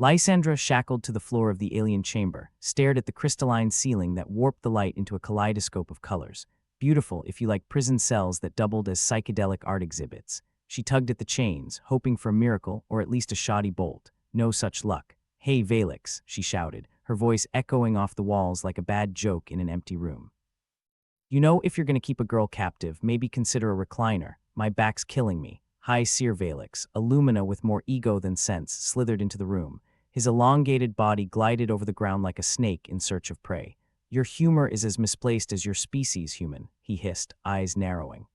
Lysandra, shackled to the floor of the alien chamber, stared at the crystalline ceiling that warped the light into a kaleidoscope of colors. Beautiful if you like prison cells that doubled as psychedelic art exhibits. She tugged at the chains, hoping for a miracle or at least a shoddy bolt. No such luck. "Hey, Valix," she shouted, her voice echoing off the walls like a bad joke in an empty room. "You know, if you're going to keep a girl captive, maybe consider a recliner. My back's killing me." High Seer Valix, a Lumina with more ego than sense, slithered into the room. His elongated body glided over the ground like a snake in search of prey. "Your humor is as misplaced as your species, human," he hissed, eyes narrowing.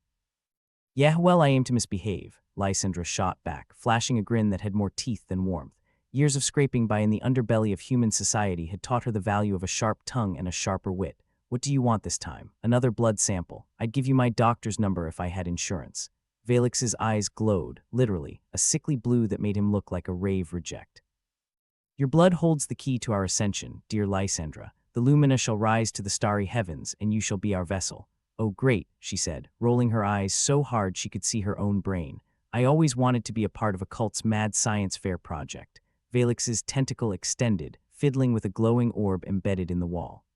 "Yeah, well, I aim to misbehave," Lysandra shot back, flashing a grin that had more teeth than warmth. Years of scraping by in the underbelly of human society had taught her the value of a sharp tongue and a sharper wit. "What do you want this time? Another blood sample? I'd give you my doctor's number if I had insurance." Valix's eyes glowed, literally, a sickly blue that made him look like a rave reject. "Your blood holds the key to our ascension, dear Lysandra. The Lumina shall rise to the starry heavens, and you shall be our vessel." "Oh, great," she said, rolling her eyes so hard she could see her own brain. "I always wanted to be a part of a cult's mad science fair project." Valix's tentacle extended, fiddling with a glowing orb embedded in the wall.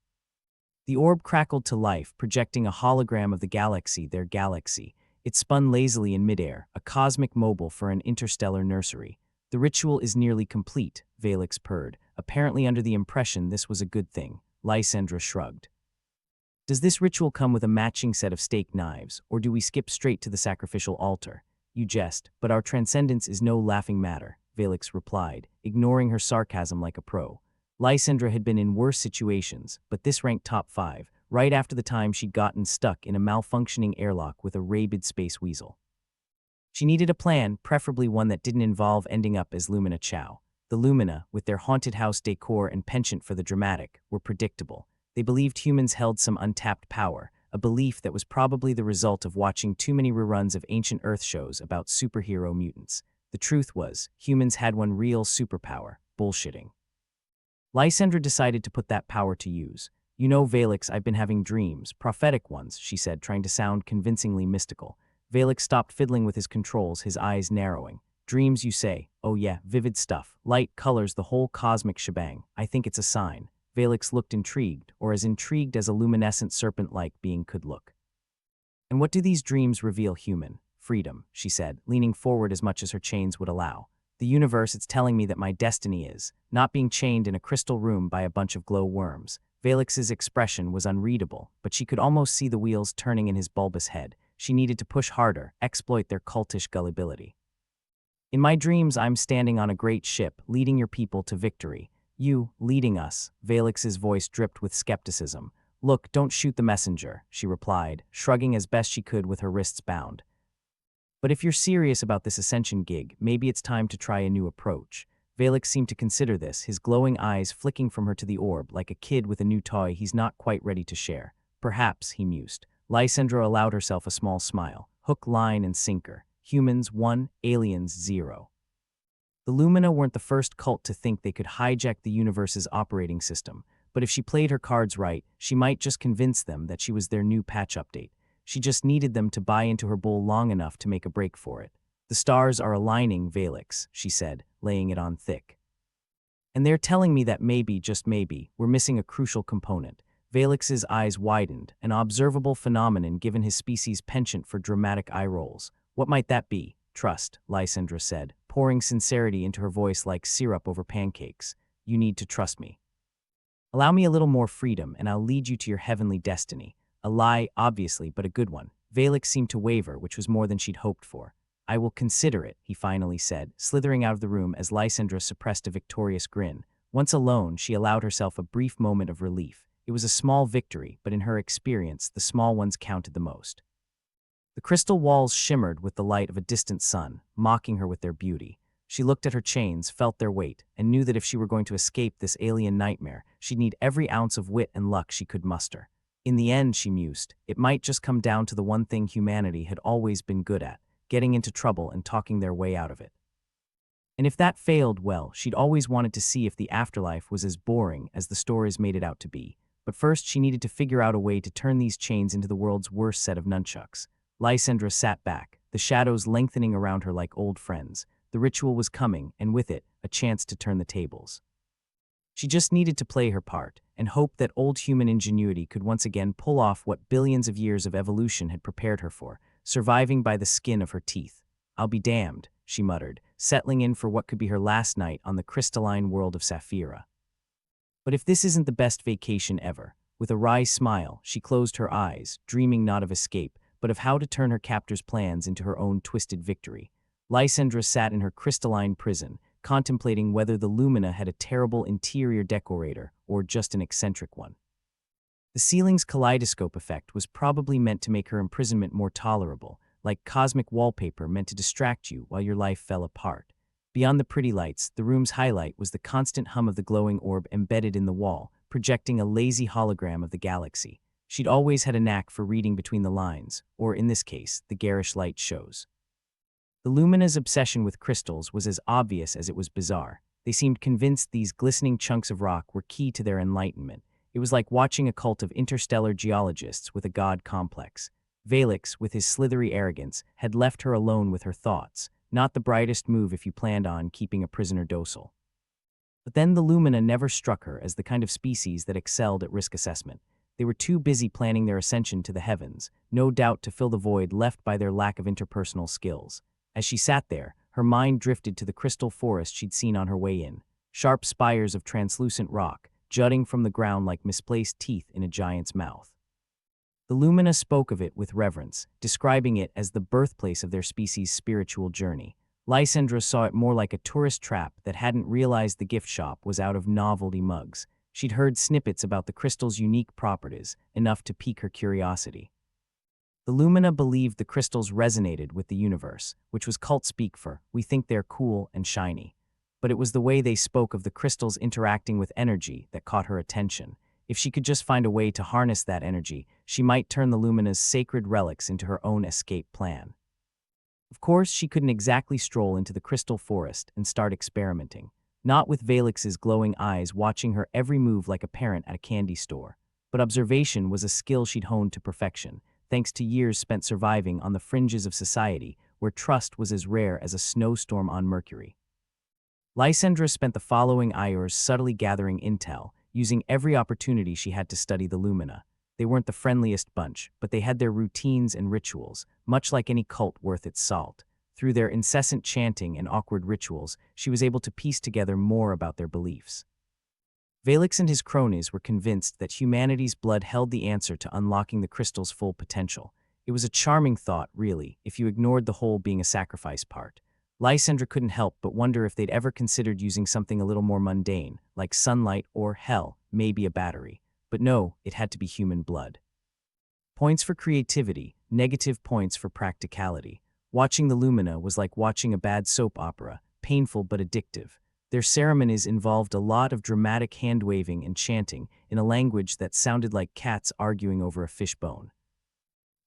The orb crackled to life, projecting a hologram of the galaxy, their galaxy. It spun lazily in midair, a cosmic mobile for an interstellar nursery. "The ritual is nearly complete," Valix purred, apparently under the impression this was a good thing. Lysandra shrugged. "Does this ritual come with a matching set of steak knives, or do we skip straight to the sacrificial altar?" "You jest, but our transcendence is no laughing matter," Valix replied, ignoring her sarcasm like a pro. Lysandra had been in worse situations, but this ranked top 5, right after the time she'd gotten stuck in a malfunctioning airlock with a rabid space weasel. She needed a plan, preferably one that didn't involve ending up as Lumina Chow. The Lumina, with their haunted house decor and penchant for the dramatic, were predictable. They believed humans held some untapped power, a belief that was probably the result of watching too many reruns of ancient Earth shows about superhero mutants. The truth was, humans had one real superpower: bullshitting. Lysandra decided to put that power to use. "You know, Valix, I've been having dreams, prophetic ones," she said, trying to sound convincingly mystical. Valix stopped fiddling with his controls, his eyes narrowing. "Dreams, you say? Oh yeah, vivid stuff. Light, colors, the whole cosmic shebang. I think it's a sign." Valix looked intrigued, or as intrigued as a luminescent serpent-like being could look. "And what do these dreams reveal, human?" "Freedom," she said, leaning forward as much as her chains would allow. "The universe, it's telling me that my destiny is not being chained in a crystal room by a bunch of glow worms." Valix's expression was unreadable, but she could almost see the wheels turning in his bulbous head. She needed to push harder, exploit their cultish gullibility. "In my dreams, I'm standing on a great ship, leading your people to victory." "You, leading us?" Valix's voice dripped with skepticism. "Look, don't shoot the messenger," she replied, shrugging as best she could with her wrists bound. "But if you're serious about this ascension gig, maybe it's time to try a new approach." Valix seemed to consider this, his glowing eyes flicking from her to the orb like a kid with a new toy he's not quite ready to share. "Perhaps," he mused. Lysandra allowed herself a small smile. Hook, line, and sinker. Humans 1, aliens 0. The Lumina weren't the first cult to think they could hijack the universe's operating system, but if she played her cards right, she might just convince them that she was their new patch update. She just needed them to buy into her bull long enough to make a break for it. "The stars are aligning, Valix," she said, laying it on thick. "And they're telling me that maybe, just maybe, we're missing a crucial component." Valix's eyes widened, an observable phenomenon given his species' penchant for dramatic eye rolls. "What might that be?" "Trust," Lysandra said, pouring sincerity into her voice like syrup over pancakes. "You need to trust me. Allow me a little more freedom, and I'll lead you to your heavenly destiny." A lie, obviously, but a good one. Valix seemed to waver, which was more than she'd hoped for. "I will consider it," he finally said, slithering out of the room as Lysandra suppressed a victorious grin. Once alone, she allowed herself a brief moment of relief. It was a small victory, but in her experience, the small ones counted the most. The crystal walls shimmered with the light of a distant sun, mocking her with their beauty. She looked at her chains, felt their weight, and knew that if she were going to escape this alien nightmare, she'd need every ounce of wit and luck she could muster. In the end, she mused, it might just come down to the one thing humanity had always been good at: getting into trouble and talking their way out of it. And if that failed, well, she'd always wanted to see if the afterlife was as boring as the stories made it out to be. But first, she needed to figure out a way to turn these chains into the world's worst set of nunchucks. Lysandra sat back, the shadows lengthening around her like old friends. The ritual was coming, and with it, a chance to turn the tables. She just needed to play her part and hope that old human ingenuity could once again pull off what billions of years of evolution had prepared her for, surviving by the skin of her teeth. "I'll be damned," she muttered, settling in for what could be her last night on the crystalline world of Saphira. But if this isn't the best vacation ever, with a wry smile, she closed her eyes, dreaming not of escape, but of how to turn her captor's plans into her own twisted victory. Lysandra sat in her crystalline prison, contemplating whether the Lumina had a terrible interior decorator or just an eccentric one. The ceiling's kaleidoscope effect was probably meant to make her imprisonment more tolerable, like cosmic wallpaper meant to distract you while your life fell apart. Beyond the pretty lights, the room's highlight was the constant hum of the glowing orb embedded in the wall, projecting a lazy hologram of the galaxy. She'd always had a knack for reading between the lines, or in this case, the garish light shows. The Lumina's obsession with crystals was as obvious as it was bizarre. They seemed convinced these glistening chunks of rock were key to their enlightenment. It was like watching a cult of interstellar geologists with a god complex. Valix, with his slithery arrogance, had left her alone with her thoughts, not the brightest move if you planned on keeping a prisoner docile. But then the Lumina never struck her as the kind of species that excelled at risk assessment. They were too busy planning their ascension to the heavens, no doubt to fill the void left by their lack of interpersonal skills. As she sat there, her mind drifted to the crystal forest she'd seen on her way in, sharp spires of translucent rock, jutting from the ground like misplaced teeth in a giant's mouth. The Lumina spoke of it with reverence, describing it as the birthplace of their species' spiritual journey. Lysandra saw it more like a tourist trap that hadn't realized the gift shop was out of novelty mugs. She'd heard snippets about the crystal's unique properties, enough to pique her curiosity. The Lumina believed the crystals resonated with the universe, which was cult speak for, "we think they're cool and shiny." But it was the way they spoke of the crystals interacting with energy that caught her attention. If she could just find a way to harness that energy, she might turn the Lumina's sacred relics into her own escape plan. Of course, she couldn't exactly stroll into the crystal forest and start experimenting, not with Valix's glowing eyes watching her every move like a parent at a candy store. But observation was a skill she'd honed to perfection, thanks to years spent surviving on the fringes of society, where trust was as rare as a snowstorm on Mercury. Lysandra spent the following hours subtly gathering intel, using every opportunity she had to study the Lumina. They weren't the friendliest bunch, but they had their routines and rituals, much like any cult worth its salt. Through their incessant chanting and awkward rituals, she was able to piece together more about their beliefs. Valix and his cronies were convinced that humanity's blood held the answer to unlocking the crystal's full potential. It was a charming thought, really, if you ignored the whole being a sacrifice part. Lysandra couldn't help but wonder if they'd ever considered using something a little more mundane, like sunlight or, hell, maybe a battery. But no, it had to be human blood. Points for creativity, negative points for practicality. Watching the Lumina was like watching a bad soap opera, painful but addictive. Their ceremonies involved a lot of dramatic hand-waving and chanting in a language that sounded like cats arguing over a fishbone.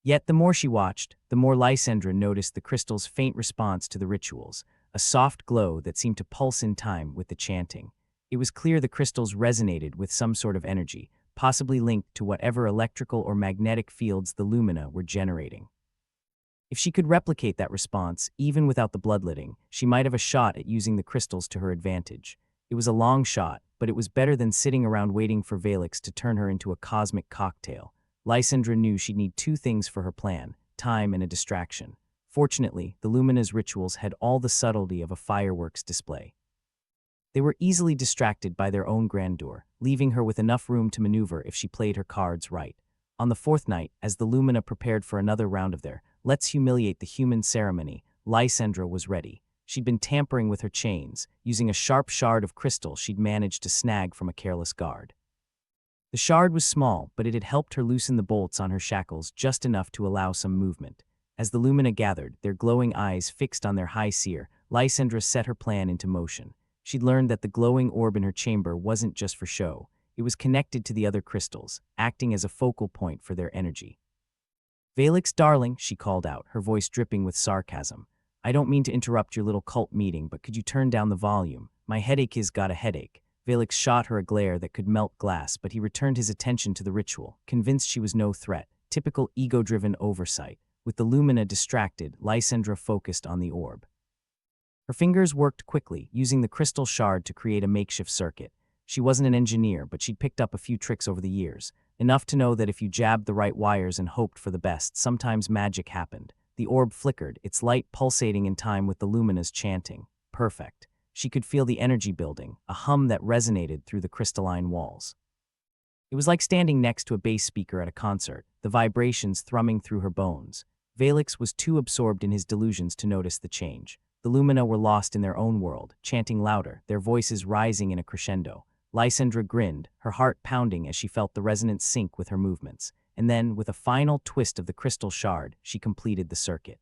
Yet the more she watched, the more Lysandra noticed the crystal's faint response to the rituals, a soft glow that seemed to pulse in time with the chanting. It was clear the crystals resonated with some sort of energy, possibly linked to whatever electrical or magnetic fields the Lumina were generating. If she could replicate that response, even without the bloodletting, she might have a shot at using the crystals to her advantage. It was a long shot, but it was better than sitting around waiting for Valix to turn her into a cosmic cocktail. Lysandra knew she'd need two things for her plan: time and a distraction. Fortunately, the Lumina's rituals had all the subtlety of a fireworks display. They were easily distracted by their own grandeur, leaving her with enough room to maneuver if she played her cards right. On the fourth night, as the Lumina prepared for another round of their "let's humiliate the human" ceremony, Lysandra was ready. She'd been tampering with her chains, using a sharp shard of crystal she'd managed to snag from a careless guard. The shard was small, but it had helped her loosen the bolts on her shackles just enough to allow some movement. As the Lumina gathered, their glowing eyes fixed on their high seer, Lysandra set her plan into motion. She'd learned that the glowing orb in her chamber wasn't just for show. It was connected to the other crystals, acting as a focal point for their energy. "Valix, darling," she called out, her voice dripping with sarcasm. "I don't mean to interrupt your little cult meeting, but could you turn down the volume? My headache has got a headache." Valix shot her a glare that could melt glass, but he returned his attention to the ritual, convinced she was no threat. Typical ego-driven oversight. With the Lumina distracted, Lysandra focused on the orb. Her fingers worked quickly, using the crystal shard to create a makeshift circuit. She wasn't an engineer, but she'd picked up a few tricks over the years, enough to know that if you jabbed the right wires and hoped for the best, sometimes magic happened. The orb flickered, its light pulsating in time with the luminas chanting. Perfect. She could feel the energy building, a hum that resonated through the crystalline walls. It was like standing next to a bass speaker at a concert, the vibrations thrumming through her bones. Valix was too absorbed in his delusions to notice the change. The Lumina were lost in their own world, chanting louder, their voices rising in a crescendo. Lysandra grinned, her heart pounding as she felt the resonance sync with her movements. And then, with a final twist of the crystal shard, she completed the circuit.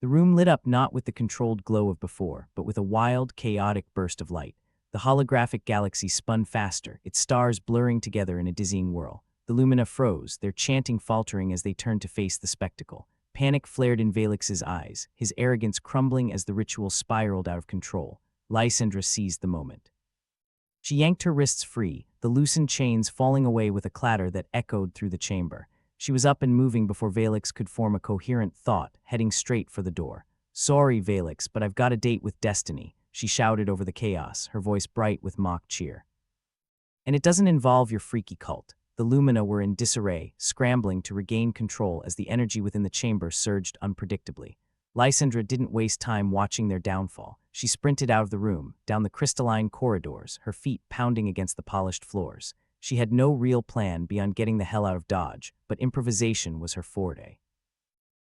The room lit up not with the controlled glow of before, but with a wild, chaotic burst of light. The holographic galaxy spun faster, its stars blurring together in a dizzying whirl. The Lumina froze, their chanting faltering as they turned to face the spectacle. Panic flared in Valix's eyes, his arrogance crumbling as the ritual spiraled out of control. Lysandra seized the moment. She yanked her wrists free, the loosened chains falling away with a clatter that echoed through the chamber. She was up and moving before Valix could form a coherent thought, heading straight for the door. "Sorry, Valix, but I've got a date with Destiny," she shouted over the chaos, her voice bright with mock cheer. "And it doesn't involve your freaky cult." The Lumina were in disarray, scrambling to regain control as the energy within the chamber surged unpredictably. Lysandra didn't waste time watching their downfall. She sprinted out of the room, down the crystalline corridors, her feet pounding against the polished floors. She had no real plan beyond getting the hell out of Dodge, but improvisation was her forte.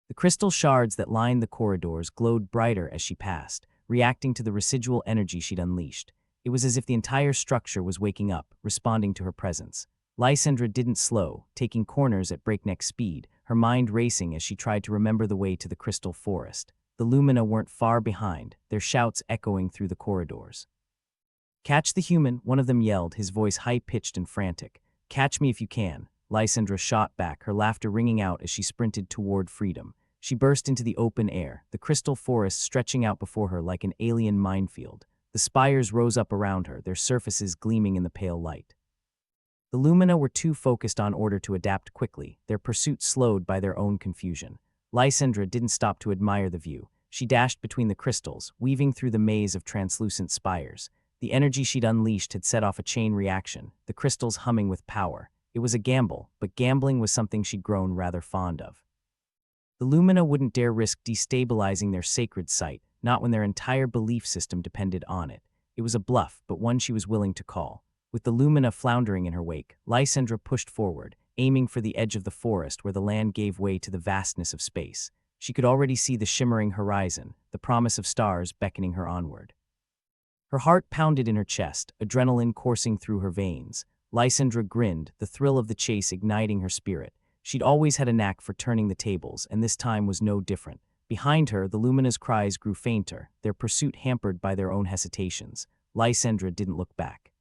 The crystal shards that lined the corridors glowed brighter as she passed, reacting to the residual energy she'd unleashed. It was as if the entire structure was waking up, responding to her presence. Lysandra didn't slow, taking corners at breakneck speed, her mind racing as she tried to remember the way to the crystal forest. The Lumina weren't far behind, their shouts echoing through the corridors. "Catch the human," one of them yelled, his voice high-pitched and frantic. "Catch me if you can." Lysandra shot back, her laughter ringing out as she sprinted toward freedom. She burst into the open air, the crystal forest stretching out before her like an alien minefield. The spires rose up around her, their surfaces gleaming in the pale light. The Lumina were too focused on order to adapt quickly, their pursuit slowed by their own confusion. Lysandra didn't stop to admire the view. She dashed between the crystals, weaving through the maze of translucent spires. The energy she'd unleashed had set off a chain reaction, the crystals humming with power. It was a gamble, but gambling was something she'd grown rather fond of. The Lumina wouldn't dare risk destabilizing their sacred site, not when their entire belief system depended on it. It was a bluff, but one she was willing to call. With the Lumina floundering in her wake, Lysandra pushed forward, aiming for the edge of the forest where the land gave way to the vastness of space. She could already see the shimmering horizon, the promise of stars beckoning her onward. Her heart pounded in her chest, adrenaline coursing through her veins. Lysandra grinned, the thrill of the chase igniting her spirit. She'd always had a knack for turning the tables, and this time was no different. Behind her, the Lumina's cries grew fainter, their pursuit hampered by their own hesitations. Lysandra didn't look back.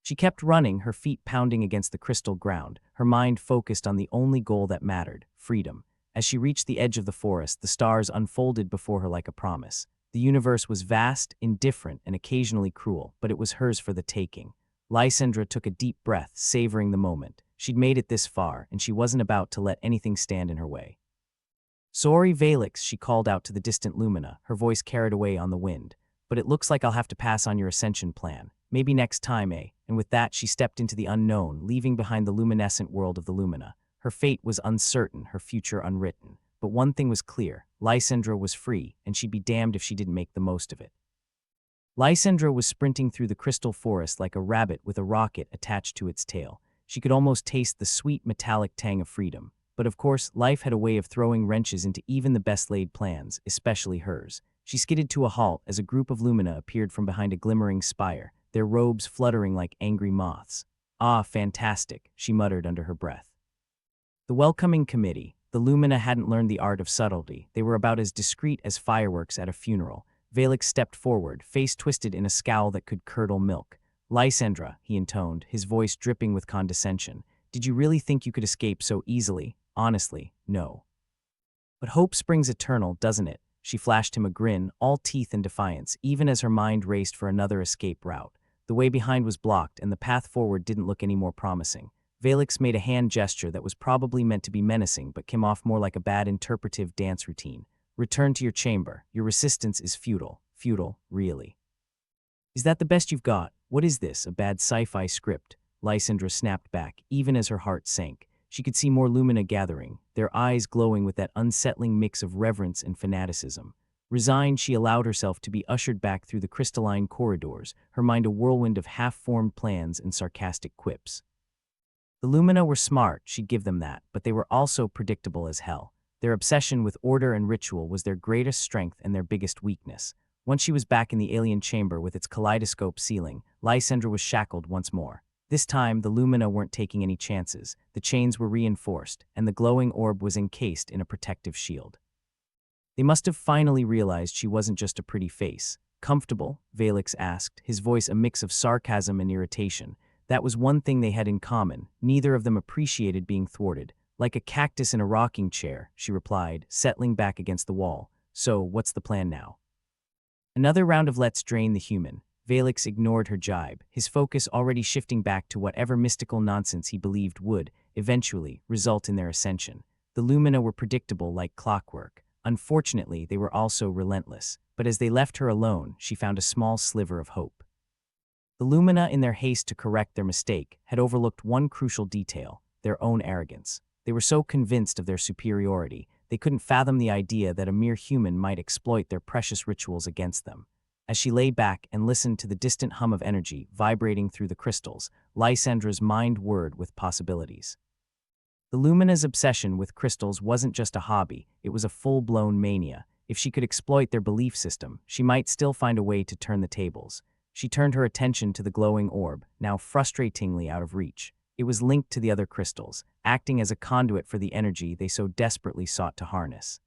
She kept running, her feet pounding against the crystal ground, her mind focused on the only goal that mattered, freedom. As she reached the edge of the forest, the stars unfolded before her like a promise. The universe was vast, indifferent, and occasionally cruel, but it was hers for the taking. Lysandra took a deep breath, savoring the moment. She'd made it this far, and she wasn't about to let anything stand in her way. "Sorry, Valix," she called out to the distant Lumina, her voice carried away on the wind. "But it looks like I'll have to pass on your ascension plan. Maybe next time, eh?" And with that, she stepped into the unknown, leaving behind the luminescent world of the Lumina. Her fate was uncertain, her future unwritten. But one thing was clear, Lysandra was free, and she'd be damned if she didn't make the most of it. Lysandra was sprinting through the crystal forest like a rabbit with a rocket attached to its tail. She could almost taste the sweet metallic tang of freedom. But of course, life had a way of throwing wrenches into even the best-laid plans, especially hers. She skidded to a halt as a group of Lumina appeared from behind a glimmering spire, their robes fluttering like angry moths. "Ah, fantastic," she muttered under her breath. The welcoming committee. The Lumina hadn't learned the art of subtlety. They were about as discreet as fireworks at a funeral. Valix stepped forward, face twisted in a scowl that could curdle milk. "Lysandra," he intoned, his voice dripping with condescension, "did you really think you could escape so easily? Honestly, no. But hope springs eternal, doesn't it?" She flashed him a grin, all teeth and defiance, even as her mind raced for another escape route. The way behind was blocked, and the path forward didn't look any more promising. Valix made a hand gesture that was probably meant to be menacing but came off more like a bad interpretive dance routine. "Return to your chamber. Your resistance is futile." Futile, really. Is that the best you've got? What is this, a bad sci-fi script? Lysandra snapped back, even as her heart sank. She could see more lumina gathering, their eyes glowing with that unsettling mix of reverence and fanaticism. Resigned, she allowed herself to be ushered back through the crystalline corridors, her mind a whirlwind of half-formed plans and sarcastic quips. The Lumina were smart, she'd give them that, but they were also predictable as hell. Their obsession with order and ritual was their greatest strength and their biggest weakness. Once she was back in the alien chamber with its kaleidoscope ceiling, Lysandra was shackled once more. This time, the Lumina weren't taking any chances. The chains were reinforced, and the glowing orb was encased in a protective shield. They must have finally realized she wasn't just a pretty face. Comfortable? Valix asked, his voice a mix of sarcasm and irritation. That was one thing they had in common. Neither of them appreciated being thwarted. Like a cactus in a rocking chair, she replied, settling back against the wall. So, what's the plan now? Another round of Let's Drain the Human. Valix ignored her jibe, his focus already shifting back to whatever mystical nonsense he believed would, eventually, result in their ascension. The Lumina were predictable like clockwork. Unfortunately, they were also relentless. But as they left her alone, she found a small sliver of hope. The Lumina, in their haste to correct their mistake, had overlooked one crucial detail: their own arrogance. They were so convinced of their superiority, they couldn't fathom the idea that a mere human might exploit their precious rituals against them. As she lay back and listened to the distant hum of energy vibrating through the crystals, Lysandra's mind whirred with possibilities. The Lumina's obsession with crystals wasn't just a hobby, it was a full-blown mania. If she could exploit their belief system, she might still find a way to turn the tables. She turned her attention to the glowing orb, now frustratingly out of reach. It was linked to the other crystals, acting as a conduit for the energy they so desperately sought to harness.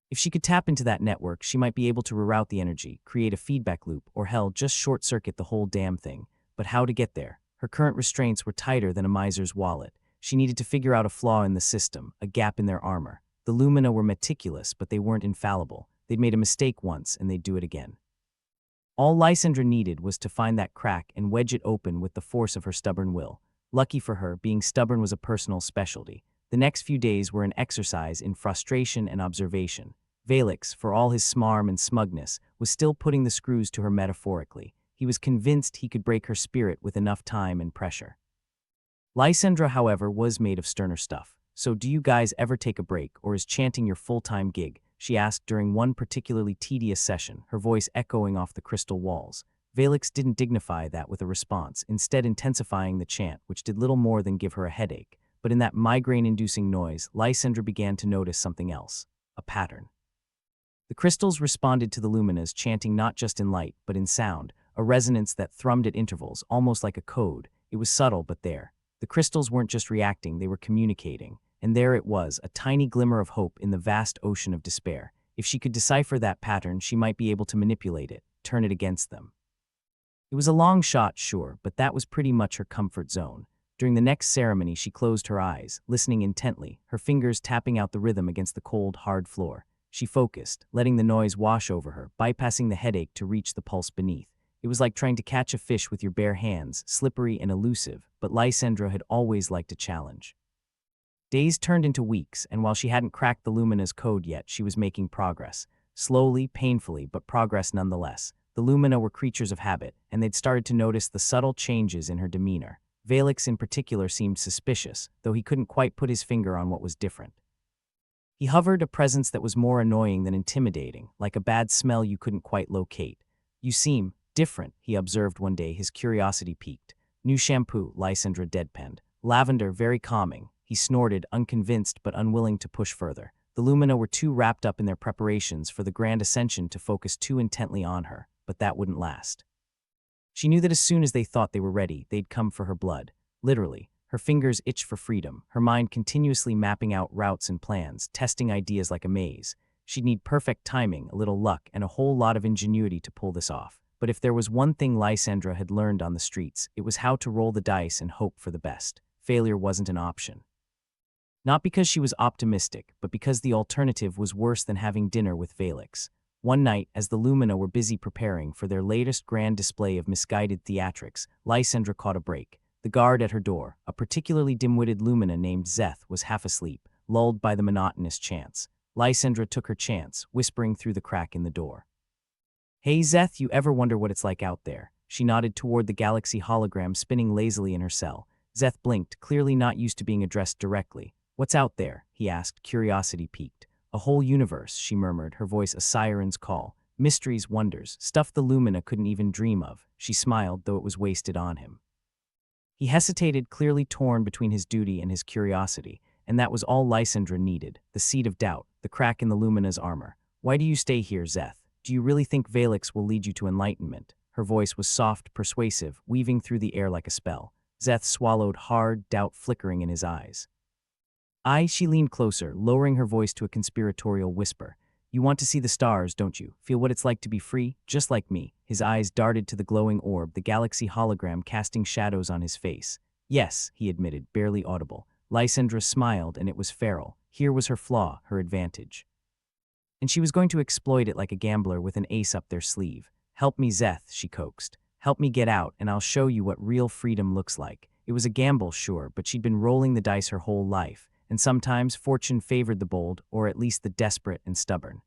If she could tap into that network, she might be able to reroute the energy, create a feedback loop, or hell, just short-circuit the whole damn thing. But how to get there? Her current restraints were tighter than a miser's wallet. She needed to figure out a flaw in the system, a gap in their armor. The Lumina were meticulous, but they weren't infallible. They'd made a mistake once, and they'd do it again. All Lysandra needed was to find that crack and wedge it open with the force of her stubborn will. Lucky for her, being stubborn was a personal specialty. The next few days were an exercise in frustration and observation. Valix, for all his smarm and smugness, was still putting the screws to her metaphorically. He was convinced he could break her spirit with enough time and pressure. Lysandra, however, was made of sterner stuff. So do you guys ever take a break, or is chanting your full-time gig? She asked during one particularly tedious session, her voice echoing off the crystal walls. Valix didn't dignify that with a response, instead intensifying the chant, which did little more than give her a headache. But in that migraine-inducing noise, Lysandra began to notice something else, a pattern. The crystals responded to the Lumina's chanting not just in light, but in sound, a resonance that thrummed at intervals, almost like a code. It was subtle, but there. The crystals weren't just reacting, they were communicating. And there it was, a tiny glimmer of hope in the vast ocean of despair. If she could decipher that pattern, she might be able to manipulate it, turn it against them. It was a long shot, sure, but that was pretty much her comfort zone. During the next ceremony, she closed her eyes, listening intently, her fingers tapping out the rhythm against the cold, hard floor. She focused, letting the noise wash over her, bypassing the headache to reach the pulse beneath. It was like trying to catch a fish with your bare hands, slippery and elusive, but Lysandra had always liked a challenge. Days turned into weeks, and while she hadn't cracked the Lumina's code yet, she was making progress. Slowly, painfully, but progress nonetheless. The Lumina were creatures of habit, and they'd started to notice the subtle changes in her demeanor. Valix in particular seemed suspicious, though he couldn't quite put his finger on what was different. He hovered, a presence that was more annoying than intimidating, like a bad smell you couldn't quite locate. "You seem different," he observed one day, his curiosity piqued. "New shampoo," Lysandra deadpanned. "Lavender, very calming." He snorted, unconvinced but unwilling to push further. The Lumina were too wrapped up in their preparations for the grand ascension to focus too intently on her, but that wouldn't last. She knew that as soon as they thought they were ready, they'd come for her blood. Literally. Her fingers itched for freedom, her mind continuously mapping out routes and plans, testing ideas like a maze. She'd need perfect timing, a little luck, and a whole lot of ingenuity to pull this off. But if there was one thing Lysandra had learned on the streets, it was how to roll the dice and hope for the best. Failure wasn't an option. Not because she was optimistic, but because the alternative was worse than having dinner with Valix. One night, as the Lumina were busy preparing for their latest grand display of misguided theatrics, Lysandra caught a break. The guard at her door, a particularly dim-witted Lumina named Zeth, was half asleep, lulled by the monotonous chants. Lysandra took her chance, whispering through the crack in the door. Hey Zeth, you ever wonder what it's like out there? She nodded toward the galaxy hologram spinning lazily in her cell. Zeth blinked, clearly not used to being addressed directly. What's out there? He asked, curiosity piqued. A whole universe, she murmured, her voice a siren's call. Mysteries, wonders, stuff the Lumina couldn't even dream of. She smiled, though it was wasted on him. He hesitated, clearly torn between his duty and his curiosity, and that was all Lysandra needed, the seed of doubt, the crack in the Lumina's armor. Why do you stay here, Zeth? Do you really think Valix will lead you to enlightenment? Her voice was soft, persuasive, weaving through the air like a spell. Zeth swallowed hard, doubt flickering in his eyes. She leaned closer, lowering her voice to a conspiratorial whisper. You want to see the stars, don't you? Feel what it's like to be free, just like me. His eyes darted to the glowing orb, the galaxy hologram casting shadows on his face. Yes, he admitted, barely audible. Lysandra smiled, and it was feral. Here was her flaw, her advantage. And she was going to exploit it like a gambler with an ace up their sleeve. Help me, Zeth, she coaxed. Help me get out, and I'll show you what real freedom looks like. It was a gamble, sure, but she'd been rolling the dice her whole life, and sometimes fortune favored the bold, or at least the desperate and stubborn.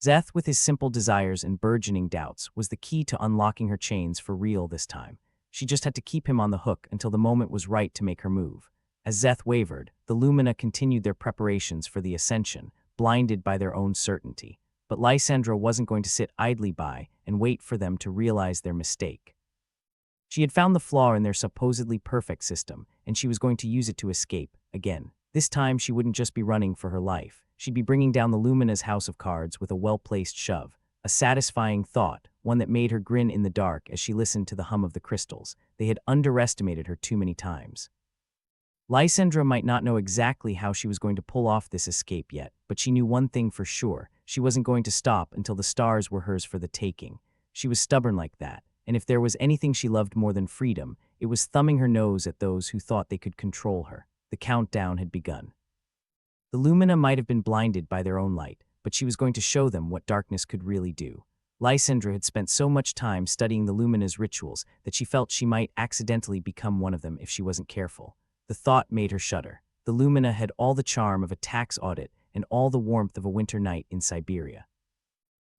Zeth, with his simple desires and burgeoning doubts, was the key to unlocking her chains for real this time. She just had to keep him on the hook until the moment was right to make her move. As Zeth wavered, the Lumina continued their preparations for the ascension, blinded by their own certainty. But Lysandra wasn't going to sit idly by and wait for them to realize their mistake. She had found the flaw in their supposedly perfect system, and she was going to use it to escape, again. This time she wouldn't just be running for her life. She'd be bringing down the Lumina's house of cards with a well-placed shove. A satisfying thought, one that made her grin in the dark as she listened to the hum of the crystals. They had underestimated her too many times. Lysandra might not know exactly how she was going to pull off this escape yet, but she knew one thing for sure. She wasn't going to stop until the stars were hers for the taking. She was stubborn like that, and if there was anything she loved more than freedom, it was thumbing her nose at those who thought they could control her. The countdown had begun. The Lumina might have been blinded by their own light, but she was going to show them what darkness could really do. Lysandra had spent so much time studying the Lumina's rituals that she felt she might accidentally become one of them if she wasn't careful. The thought made her shudder. The Lumina had all the charm of a tax audit and all the warmth of a winter night in Siberia.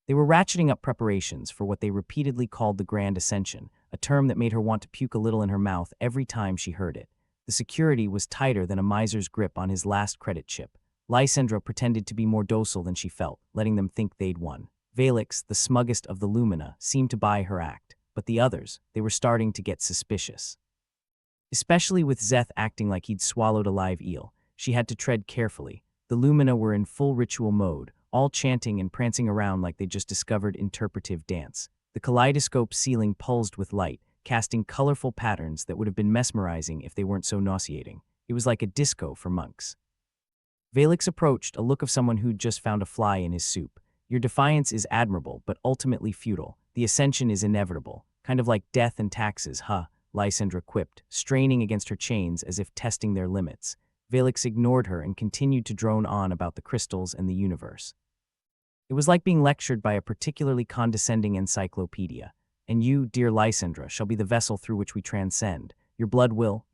They were ratcheting up preparations for what they repeatedly called the Grand Ascension, a term that made her want to puke a little in her mouth every time she heard it. The security was tighter than a miser's grip on his last credit chip. Lysandra pretended to be more docile than she felt, letting them think they'd won. Valix, the smuggest of the Lumina, seemed to buy her act, but the others, they were starting to get suspicious. Especially with Zeth acting like he'd swallowed a live eel, she had to tread carefully. The Lumina were in full ritual mode, all chanting and prancing around like they'd just discovered interpretive dance. The kaleidoscope ceiling pulsed with light, casting colorful patterns that would have been mesmerizing if they weren't so nauseating. It was like a disco for monks. Valix approached, a look of someone who'd just found a fly in his soup. Your defiance is admirable, but ultimately futile. The ascension is inevitable. Kind of like death and taxes, huh? Lysandra quipped, straining against her chains as if testing their limits. Valix ignored her and continued to drone on about the crystals and the universe. It was like being lectured by a particularly condescending encyclopedia. And you, dear Lysandra, shall be the vessel through which we transcend. Your blood will,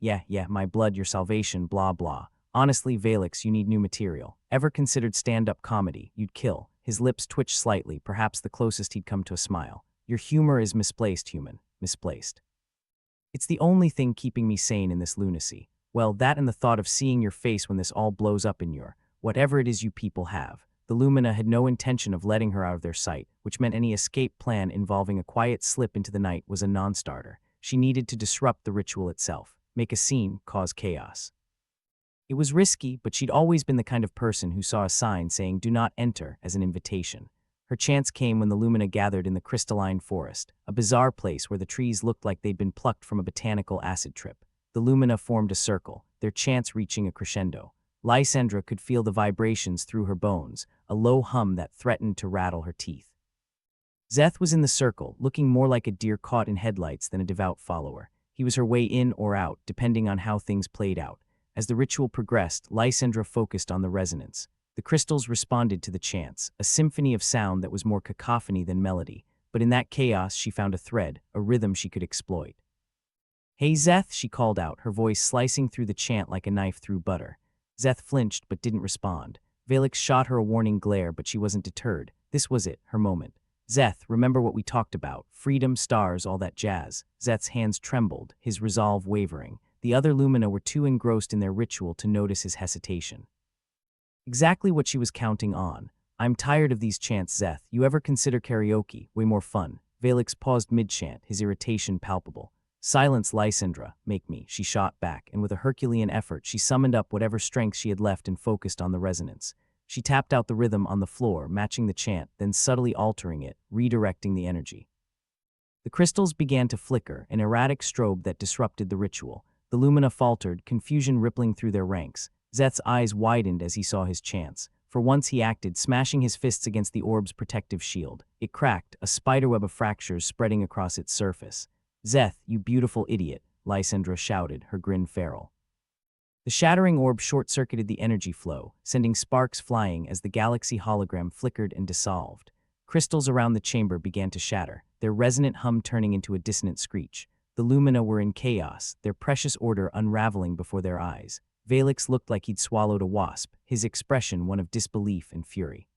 my blood, your salvation, blah blah. Honestly, Valix, you need new material. Ever considered stand-up comedy? You'd kill. His lips twitched slightly, perhaps the closest he'd come to a smile. Your humor is misplaced, human. Misplaced. It's the only thing keeping me sane in this lunacy. Well, that and the thought of seeing your face when this all blows up in your, whatever it is you people have. The Lumina had no intention of letting her out of their sight, which meant any escape plan involving a quiet slip into the night was a non-starter. She needed to disrupt the ritual itself, make a scene, cause chaos. It was risky, but she'd always been the kind of person who saw a sign saying "Do not enter" as an invitation. Her chance came when the Lumina gathered in the crystalline forest, a bizarre place where the trees looked like they'd been plucked from a botanical acid trip. The Lumina formed a circle, their chants reaching a crescendo. Lysandra could feel the vibrations through her bones, a low hum that threatened to rattle her teeth. Zeth was in the circle, looking more like a deer caught in headlights than a devout follower. He was her way in or out, depending on how things played out. As the ritual progressed, Lysandra focused on the resonance. The crystals responded to the chants, a symphony of sound that was more cacophony than melody, but in that chaos she found a thread, a rhythm she could exploit. Hey Zeth, she called out, her voice slicing through the chant like a knife through butter. Zeth flinched but didn't respond. Valix shot her a warning glare, but she wasn't deterred. This was it, her moment. Zeth, remember what we talked about. Freedom, stars, all that jazz. Zeth's hands trembled, his resolve wavering. The other Lumina were too engrossed in their ritual to notice his hesitation. Exactly what she was counting on. I'm tired of these chants, Zeth. You ever consider karaoke? Way more fun. Valix paused mid-chant, his irritation palpable. Silence, Lysandra, make me, she shot back, and with a Herculean effort, she summoned up whatever strength she had left and focused on the resonance. She tapped out the rhythm on the floor, matching the chant, then subtly altering it, redirecting the energy. The crystals began to flicker, an erratic strobe that disrupted the ritual. The Lumina faltered, confusion rippling through their ranks. Zeth's eyes widened as he saw his chance. For once he acted, smashing his fists against the orb's protective shield. It cracked, a spiderweb of fractures spreading across its surface. Zeth, you beautiful idiot, Lysandra shouted, her grin feral. The shattering orb short-circuited the energy flow, sending sparks flying as the galaxy hologram flickered and dissolved. Crystals around the chamber began to shatter, their resonant hum turning into a dissonant screech. The Lumina were in chaos, their precious order unraveling before their eyes. Valix looked like he'd swallowed a wasp, his expression one of disbelief and fury.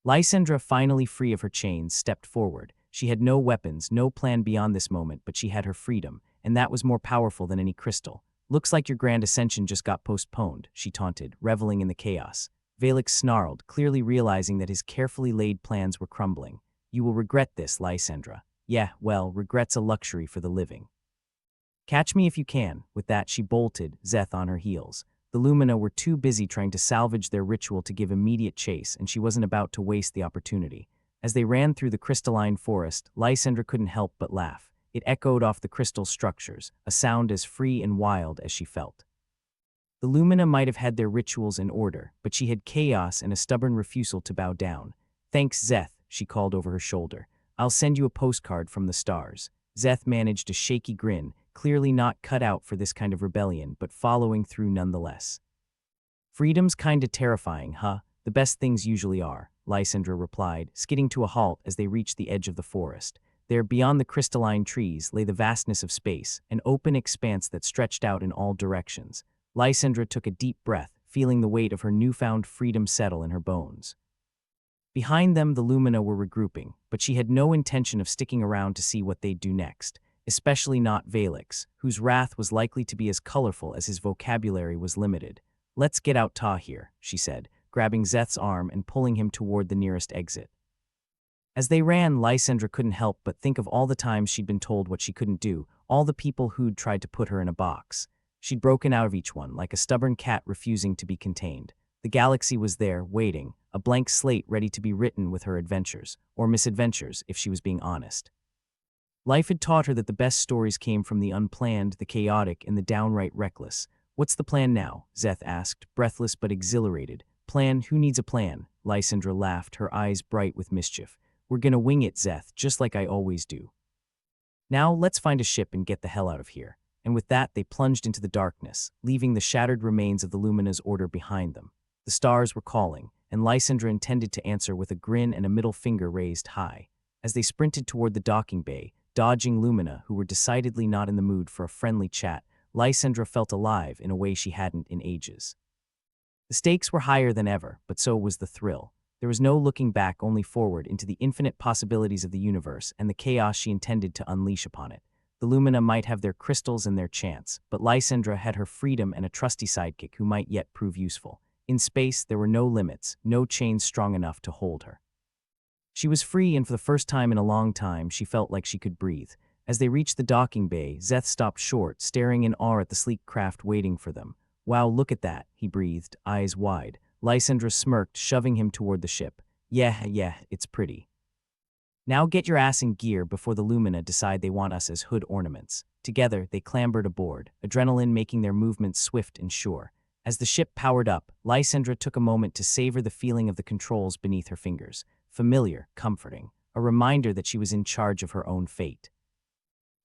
Lysandra, finally free of her chains, stepped forward. She had no weapons, no plan beyond this moment, but she had her freedom, and that was more powerful than any crystal. Looks like your grand ascension just got postponed, she taunted, reveling in the chaos. Valix snarled, clearly realizing that his carefully laid plans were crumbling. You will regret this, Lysandra. Yeah, well, regret's a luxury for the living. Catch me if you can. With that, she bolted, Zeth on her heels. The Lumina were too busy trying to salvage their ritual to give immediate chase, and she wasn't about to waste the opportunity. As they ran through the crystalline forest, Lysandra couldn't help but laugh. It echoed off the crystal structures, a sound as free and wild as she felt. The Lumina might have had their rituals in order, but she had chaos and a stubborn refusal to bow down. Thanks, Zeth, she called over her shoulder. I'll send you a postcard from the stars. Zeth managed a shaky grin, clearly not cut out for this kind of rebellion, but following through nonetheless. Freedom's kinda terrifying, huh? The best things usually are, Lysandra replied, skidding to a halt as they reached the edge of the forest. There, beyond the crystalline trees, lay the vastness of space, an open expanse that stretched out in all directions. Lysandra took a deep breath, feeling the weight of her newfound freedom settle in her bones. Behind them, the Lumina were regrouping, but she had no intention of sticking around to see what they'd do next, especially not Valix, whose wrath was likely to be as colorful as his vocabulary was limited. Let's get out here, she said, grabbing Zeth's arm and pulling him toward the nearest exit. As they ran, Lysandra couldn't help but think of all the times she'd been told what she couldn't do, all the people who'd tried to put her in a box. She'd broken out of each one, like a stubborn cat refusing to be contained. The galaxy was there, waiting, a blank slate ready to be written with her adventures, or misadventures, if she was being honest. Life had taught her that the best stories came from the unplanned, the chaotic, and the downright reckless. What's the plan now? Zeth asked, breathless but exhilarated. Plan? Who needs a plan? Lysandra laughed, her eyes bright with mischief. We're gonna wing it, Zeth, just like I always do. Now, let's find a ship and get the hell out of here. And with that, they plunged into the darkness, leaving the shattered remains of the Lumina's order behind them. The stars were calling, and Lysandra intended to answer with a grin and a middle finger raised high. As they sprinted toward the docking bay, dodging Lumina, who were decidedly not in the mood for a friendly chat, Lysandra felt alive in a way she hadn't in ages. The stakes were higher than ever, but so was the thrill. There was no looking back, only forward into the infinite possibilities of the universe and the chaos she intended to unleash upon it. The Lumina might have their crystals and their chance, but Lysandra had her freedom and a trusty sidekick who might yet prove useful. In space, there were no limits, no chains strong enough to hold her. She was free, and for the first time in a long time, she felt like she could breathe. As they reached the docking bay, Zeth stopped short, staring in awe at the sleek craft waiting for them. Wow, look at that, he breathed, eyes wide. Lysandra smirked, shoving him toward the ship. Yeah, it's pretty. Now get your ass in gear before the Lumina decide they want us as hood ornaments. Together, they clambered aboard, adrenaline making their movements swift and sure. As the ship powered up, Lysandra took a moment to savor the feeling of the controls beneath her fingers. Familiar, comforting, a reminder that she was in charge of her own fate.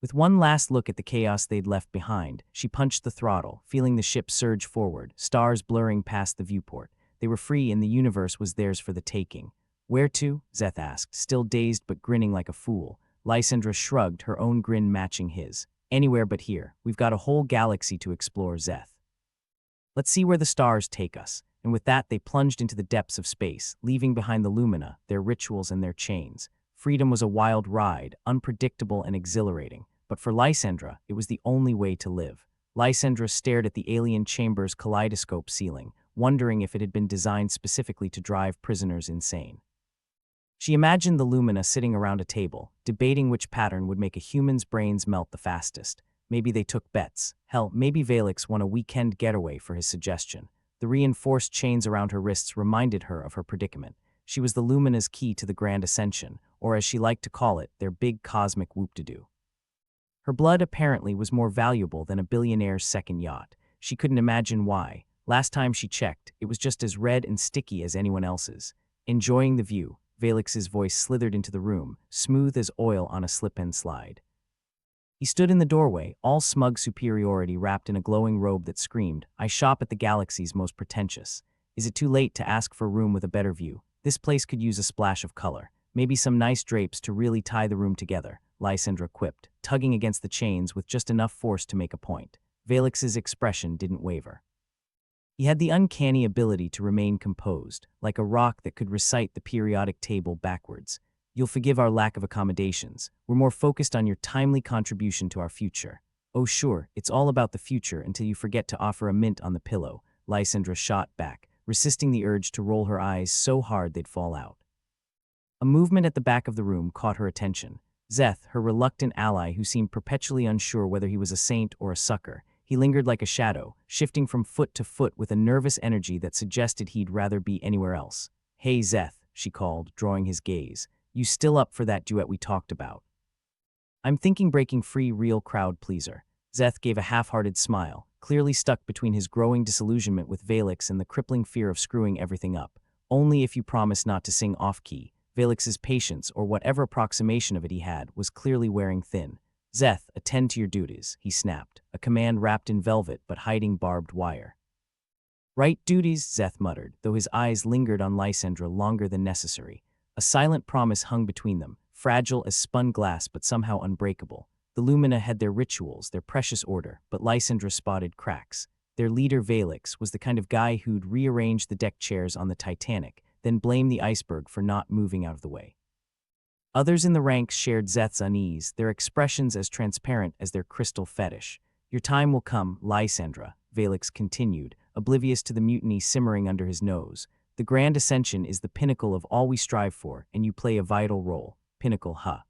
With one last look at the chaos they'd left behind, she punched the throttle, feeling the ship surge forward, stars blurring past the viewport. They were free and the universe was theirs for the taking. Where to? Zeth asked, still dazed but grinning like a fool. Lysandra shrugged, her own grin matching his. Anywhere but here. We've got a whole galaxy to explore, Zeth. Let's see where the stars take us. And with that, they plunged into the depths of space, leaving behind the Lumina, their rituals and their chains. Freedom was a wild ride, unpredictable and exhilarating, but for Lysandra, it was the only way to live. Lysandra stared at the alien chamber's kaleidoscope ceiling, wondering if it had been designed specifically to drive prisoners insane. She imagined the Lumina sitting around a table, debating which pattern would make a human's brains melt the fastest. Maybe they took bets. Hell, maybe Valix won a weekend getaway for his suggestion. The reinforced chains around her wrists reminded her of her predicament. She was the Lumina's key to the Grand Ascension, or as she liked to call it, their big cosmic whoop-de-doo. Her blood apparently was more valuable than a billionaire's second yacht. She couldn't imagine why. Last time she checked, it was just as red and sticky as anyone else's. Enjoying the view, Valix's voice slithered into the room, smooth as oil on a slip-and slide. He stood in the doorway, all smug superiority wrapped in a glowing robe that screamed, "I shop at the galaxy's most pretentious. Is it too late to ask for a room with a better view? This place could use a splash of color. Maybe some nice drapes to really tie the room together," Lysandra quipped, tugging against the chains with just enough force to make a point. Valix's expression didn't waver. He had the uncanny ability to remain composed, like a rock that could recite the periodic table backwards. "You'll forgive our lack of accommodations. We're more focused on your timely contribution to our future." "Oh sure, it's all about the future until you forget to offer a mint on the pillow," Lysandra shot back, resisting the urge to roll her eyes so hard they'd fall out. A movement at the back of the room caught her attention. Zeth, her reluctant ally who seemed perpetually unsure whether he was a saint or a sucker, he lingered like a shadow, shifting from foot to foot with a nervous energy that suggested he'd rather be anywhere else. "Hey Zeth," she called, drawing his gaze. "You still up for that duet we talked about?" "I'm thinking breaking free, real crowd pleaser." Zeth gave a half-hearted smile, clearly stuck between his growing disillusionment with Valix and the crippling fear of screwing everything up. "Only if you promise not to sing off-key." Valix's patience, or whatever approximation of it he had, was clearly wearing thin. "Zeth, attend to your duties," he snapped, a command wrapped in velvet but hiding barbed wire. "Right duties," Zeth muttered, though his eyes lingered on Lysandra longer than necessary. A silent promise hung between them, fragile as spun glass but somehow unbreakable. The Lumina had their rituals, their precious order, but Lysandra spotted cracks. Their leader, Valix, was the kind of guy who'd rearrange the deck chairs on the Titanic, then blame the iceberg for not moving out of the way. Others in the ranks shared Zeth's unease, their expressions as transparent as their crystal fetish. "Your time will come, Lysandra," Valix continued, oblivious to the mutiny simmering under his nose. "The Grand Ascension is the pinnacle of all we strive for, and you play a vital role." "Pinnacle, huh?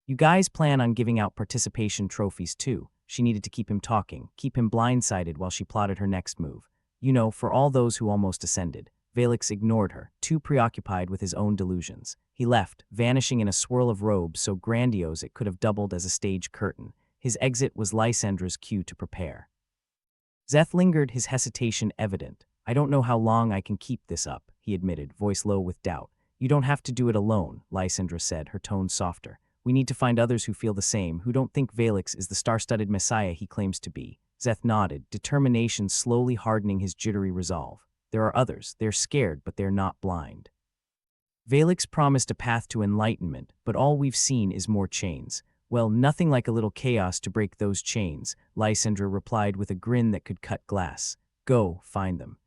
You guys plan on giving out participation trophies too." She needed to keep him talking, keep him blindsided while she plotted her next move. "You know, for all those who almost ascended." Valix ignored her, too preoccupied with his own delusions. He left, vanishing in a swirl of robes so grandiose it could have doubled as a stage curtain. His exit was Lysandra's cue to prepare. Zeth lingered, his hesitation evident. "I don't know how long I can keep this up," he admitted, voice low with doubt. "You don't have to do it alone," Lysandra said, her tone softer. "We need to find others who feel the same, who don't think Valix is the star-studded messiah he claims to be." Zeth nodded, determination slowly hardening his jittery resolve. "There are others. They're scared, but they're not blind." Valix promised a path to enlightenment, but all we've seen is more chains. "Well, nothing like a little chaos to break those chains," Lysandra replied with a grin that could cut glass. "Go, find them.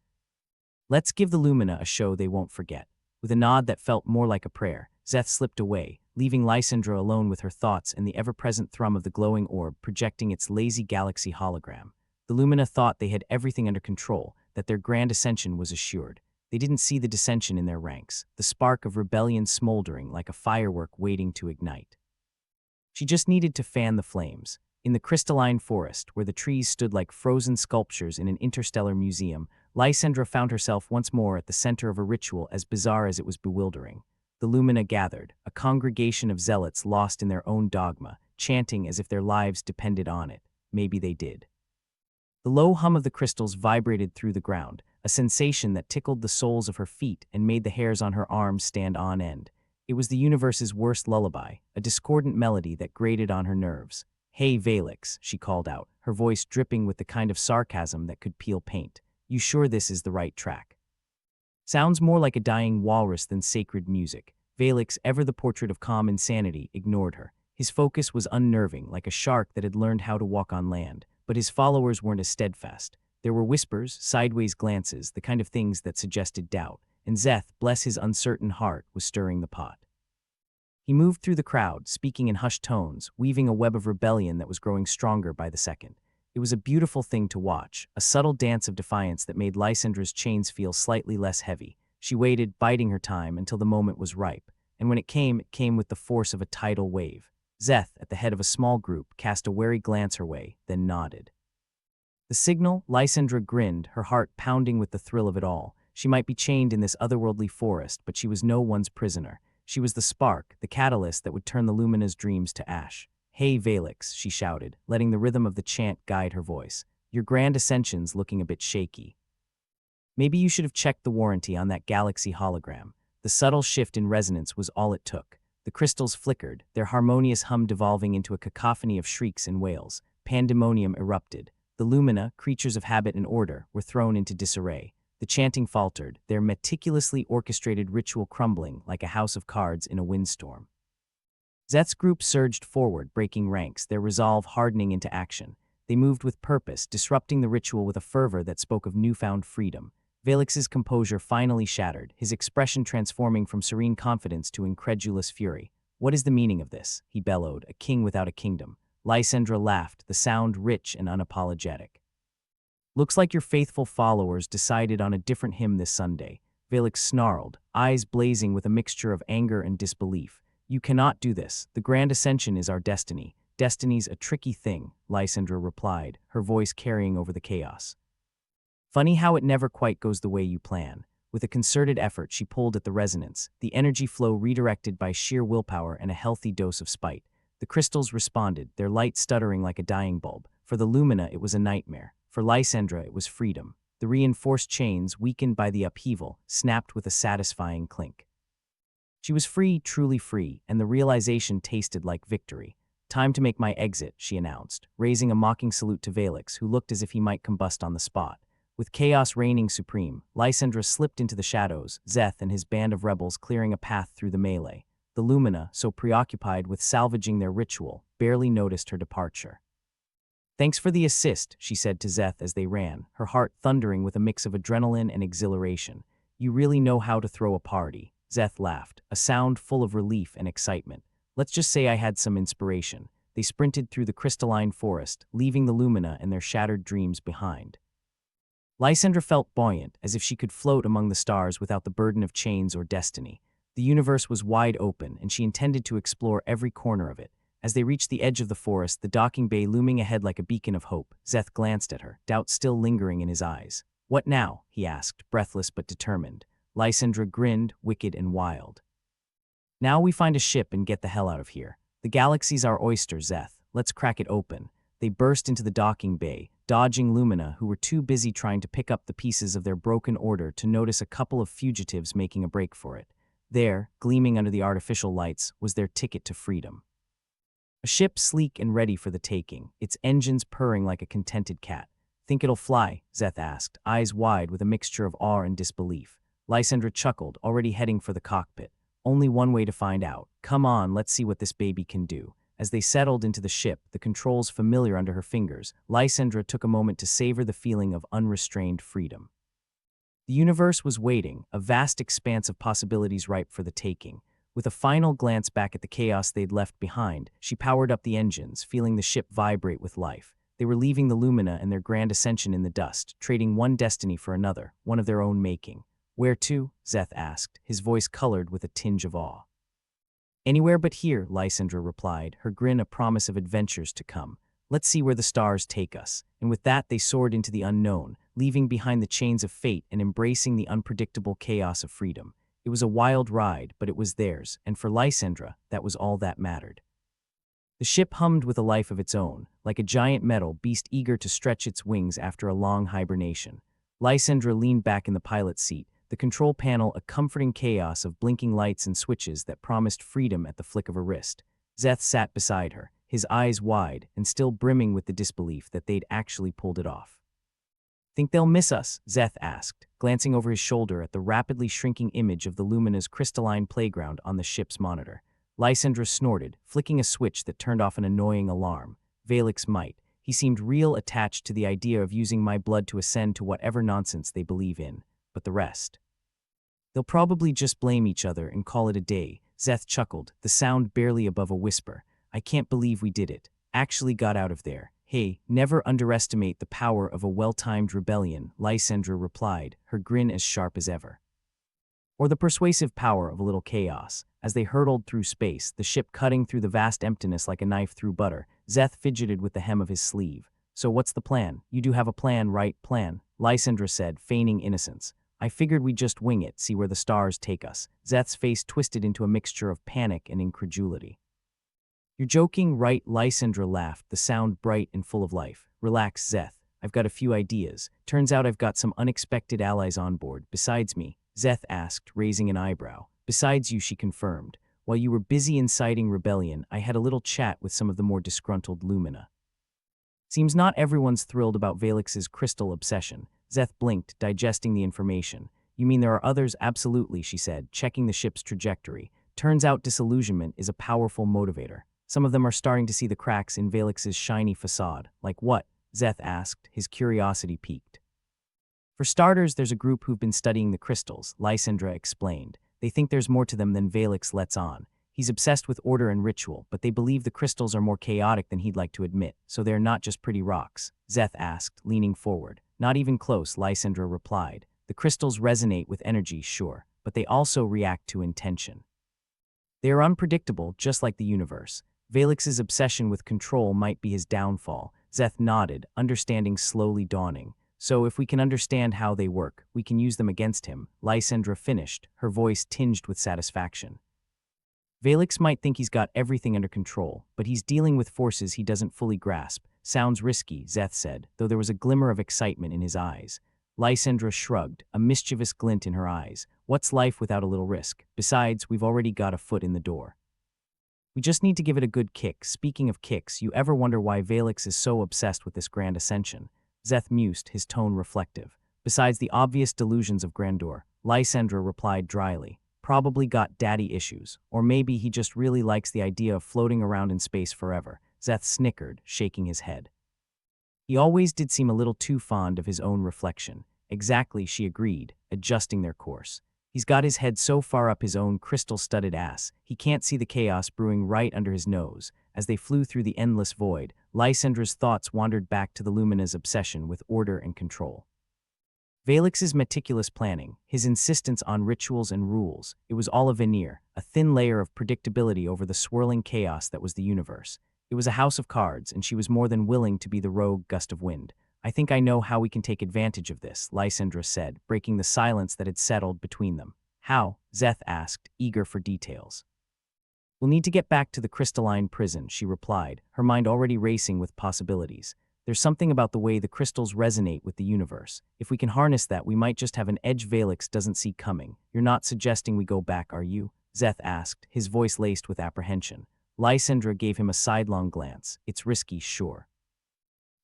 Let's give the Lumina a show they won't forget." With a nod that felt more like a prayer, Zeth slipped away, leaving Lysandra alone with her thoughts and the ever-present thrum of the glowing orb projecting its lazy galaxy hologram. The Lumina thought they had everything under control, that their grand ascension was assured. They didn't see the dissension in their ranks, the spark of rebellion smoldering like a firework waiting to ignite. She just needed to fan the flames. In the crystalline forest, where the trees stood like frozen sculptures in an interstellar museum, Lysandra found herself once more at the center of a ritual as bizarre as it was bewildering. The Lumina gathered, a congregation of zealots lost in their own dogma, chanting as if their lives depended on it. Maybe they did. The low hum of the crystals vibrated through the ground, a sensation that tickled the soles of her feet and made the hairs on her arms stand on end. It was the universe's worst lullaby, a discordant melody that grated on her nerves. "Hey Valix," she called out, her voice dripping with the kind of sarcasm that could peel paint. "You sure this is the right track?" Sounds more like a dying walrus than sacred music. Valix, ever the portrait of calm insanity, ignored her. His focus was unnerving, like a shark that had learned how to walk on land. But his followers weren't as steadfast. There were whispers, sideways glances, the kind of things that suggested doubt, and Zeth, bless his uncertain heart, was stirring the pot. He moved through the crowd, speaking in hushed tones, weaving a web of rebellion that was growing stronger by the second. It was a beautiful thing to watch, a subtle dance of defiance that made Lysandra's chains feel slightly less heavy. She waited, biding her time, until the moment was ripe, and when it came with the force of a tidal wave. Zeth, at the head of a small group, cast a wary glance her way, then nodded. The signal, Lysandra grinned, her heart pounding with the thrill of it all. She might be chained in this otherworldly forest, but she was no one's prisoner. She was the spark, the catalyst that would turn the Lumina's dreams to ash. "Hey, Valix," she shouted, letting the rhythm of the chant guide her voice. "Your grand ascension's looking a bit shaky. Maybe you should have checked the warranty on that galaxy hologram." The subtle shift in resonance was all it took. The crystals flickered, their harmonious hum devolving into a cacophony of shrieks and wails. Pandemonium erupted. The Lumina, creatures of habit and order, were thrown into disarray. The chanting faltered, their meticulously orchestrated ritual crumbling like a house of cards in a windstorm. Zeth's group surged forward, breaking ranks, their resolve hardening into action. They moved with purpose, disrupting the ritual with a fervor that spoke of newfound freedom. Valix's composure finally shattered, his expression transforming from serene confidence to incredulous fury. "What is the meaning of this?" he bellowed, a king without a kingdom. Lysandra laughed, the sound rich and unapologetic. "Looks like your faithful followers decided on a different hymn this Sunday." Valix snarled, eyes blazing with a mixture of anger and disbelief. "You cannot do this. The Grand Ascension is our destiny." "Destiny's a tricky thing," Lysandra replied, her voice carrying over the chaos. "Funny how it never quite goes the way you plan." With a concerted effort, she pulled at the resonance, the energy flow redirected by sheer willpower and a healthy dose of spite. The crystals responded, their light stuttering like a dying bulb. For the Lumina, it was a nightmare. For Lysandra, it was freedom. The reinforced chains, weakened by the upheaval, snapped with a satisfying clink. She was free, truly free, and the realization tasted like victory. "Time to make my exit," she announced, raising a mocking salute to Valix, who looked as if he might combust on the spot. With chaos reigning supreme, Lysandra slipped into the shadows, Zeth and his band of rebels clearing a path through the melee. The Lumina, so preoccupied with salvaging their ritual, barely noticed her departure. "Thanks for the assist," she said to Zeth as they ran, her heart thundering with a mix of adrenaline and exhilaration. "You really know how to throw a party." Zeth laughed, a sound full of relief and excitement. "Let's just say I had some inspiration." They sprinted through the crystalline forest, leaving the Lumina and their shattered dreams behind. Lysandra felt buoyant, as if she could float among the stars without the burden of chains or destiny. The universe was wide open, and she intended to explore every corner of it. As they reached the edge of the forest, the docking bay looming ahead like a beacon of hope, Zeth glanced at her, doubt still lingering in his eyes. "What now?" he asked, breathless but determined. Lysandra grinned, wicked and wild. "Now we find a ship and get the hell out of here. The galaxy's our oyster, Zeth. Let's crack it open." They burst into the docking bay, dodging Lumina, who were too busy trying to pick up the pieces of their broken order to notice a couple of fugitives making a break for it. There, gleaming under the artificial lights, was their ticket to freedom. A ship sleek and ready for the taking, its engines purring like a contented cat. "Think it'll fly?" Zeth asked, eyes wide with a mixture of awe and disbelief. Lysandra chuckled, already heading for the cockpit. "Only one way to find out. Come on, let's see what this baby can do." As they settled into the ship, the controls familiar under her fingers, Lysandra took a moment to savor the feeling of unrestrained freedom. The universe was waiting, a vast expanse of possibilities ripe for the taking. With a final glance back at the chaos they'd left behind, she powered up the engines, feeling the ship vibrate with life. They were leaving the Lumina and their grand ascension in the dust, trading one destiny for another, one of their own making. "Where to?" Zeth asked, his voice colored with a tinge of awe. "Anywhere but here," Lysandra replied, her grin a promise of adventures to come. "Let's see where the stars take us." And with that they soared into the unknown, leaving behind the chains of fate and embracing the unpredictable chaos of freedom. It was a wild ride, but it was theirs, and for Lysandra, that was all that mattered. The ship hummed with a life of its own, like a giant metal beast eager to stretch its wings after a long hibernation. Lysandra leaned back in the pilot's seat, the control panel a comforting chaos of blinking lights and switches that promised freedom at the flick of a wrist. Zeth sat beside her, his eyes wide and still brimming with the disbelief that they'd actually pulled it off. "Think they'll miss us?" Zeth asked, glancing over his shoulder at the rapidly shrinking image of the Lumina's crystalline playground on the ship's monitor. Lysandra snorted, flicking a switch that turned off an annoying alarm. Valix might. He seemed real attached to the idea of using my blood to ascend to whatever nonsense they believe in. But the rest? "They'll probably just blame each other and call it a day," Zeth chuckled, the sound barely above a whisper. I can't believe we did it. Actually got out of there. Hey, never underestimate the power of a well-timed rebellion, Lysandra replied, her grin as sharp as ever. Or the persuasive power of a little chaos. As they hurtled through space, the ship cutting through the vast emptiness like a knife through butter, Zeth fidgeted with the hem of his sleeve. So what's the plan? You do have a plan, right? Plan, Lysandra said, feigning innocence. I figured we'd just wing it, see where the stars take us. Zeth's face twisted into a mixture of panic and incredulity. You're joking, right? Lysandra laughed, the sound bright and full of life. Relax, Zeth. I've got a few ideas. Turns out I've got some unexpected allies on board, besides me. Zeth asked, raising an eyebrow. Besides you, she confirmed. While you were busy inciting rebellion, I had a little chat with some of the more disgruntled Lumina. Seems not everyone's thrilled about Valix's crystal obsession. Zeth blinked, digesting the information. You mean there are others? Absolutely, she said, checking the ship's trajectory. Turns out disillusionment is a powerful motivator. Some of them are starting to see the cracks in Valix's shiny facade. Like what? Zeth asked, his curiosity piqued. For starters, there's a group who've been studying the crystals, Lysandra explained. They think there's more to them than Valix lets on. He's obsessed with order and ritual, but they believe the crystals are more chaotic than he'd like to admit, so they're not just pretty rocks. Zeth asked, leaning forward. Not even close, Lysandra replied. The crystals resonate with energy, sure, but they also react to intention. They are unpredictable, just like the universe. Valix's obsession with control might be his downfall. Zeth nodded, understanding slowly dawning. So if we can understand how they work, we can use them against him, Lysandra finished, her voice tinged with satisfaction. Valix might think he's got everything under control, but he's dealing with forces he doesn't fully grasp. Sounds risky, Zeth said, though there was a glimmer of excitement in his eyes. Lysandra shrugged, a mischievous glint in her eyes. What's life without a little risk? Besides, we've already got a foot in the door. We just need to give it a good kick. Speaking of kicks, you ever wonder why Valix is so obsessed with this grand ascension? Zeth mused, his tone reflective. Besides the obvious delusions of grandeur, Lysandra replied dryly. Probably got daddy issues, or maybe he just really likes the idea of floating around in space forever. Zeth snickered, shaking his head. He always did seem a little too fond of his own reflection. Exactly, she agreed, adjusting their course. He's got his head so far up his own crystal-studded ass, he can't see the chaos brewing right under his nose. As they flew through the endless void, Lysandra's thoughts wandered back to the Lumina's obsession with order and control. Valix's meticulous planning, his insistence on rituals and rules, it was all a veneer, a thin layer of predictability over the swirling chaos that was the universe. It was a house of cards, and she was more than willing to be the rogue gust of wind. I think I know how we can take advantage of this, Lysandra said, breaking the silence that had settled between them. How? Zeth asked, eager for details. We'll need to get back to the crystalline prison, she replied, her mind already racing with possibilities. There's something about the way the crystals resonate with the universe. If we can harness that, we might just have an edge Valix doesn't see coming. You're not suggesting we go back, are you? Zeth asked, his voice laced with apprehension. Lysandra gave him a sidelong glance. It's risky, sure.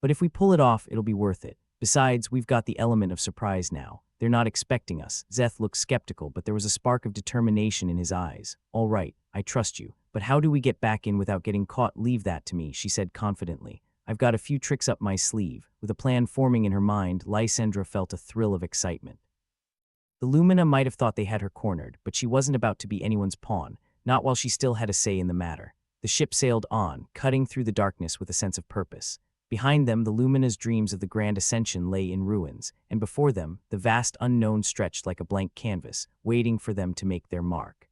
But if we pull it off, it'll be worth it. Besides, we've got the element of surprise now. They're not expecting us. Zeth looked skeptical, but there was a spark of determination in his eyes. All right, I trust you. But how do we get back in without getting caught? Leave that to me, she said confidently. I've got a few tricks up my sleeve. With a plan forming in her mind, Lysandra felt a thrill of excitement. The Lumina might have thought they had her cornered, but she wasn't about to be anyone's pawn, not while she still had a say in the matter. The ship sailed on, cutting through the darkness with a sense of purpose. Behind them, the Lumina's dreams of the grand ascension lay in ruins, and before them, the vast unknown stretched like a blank canvas, waiting for them to make their mark.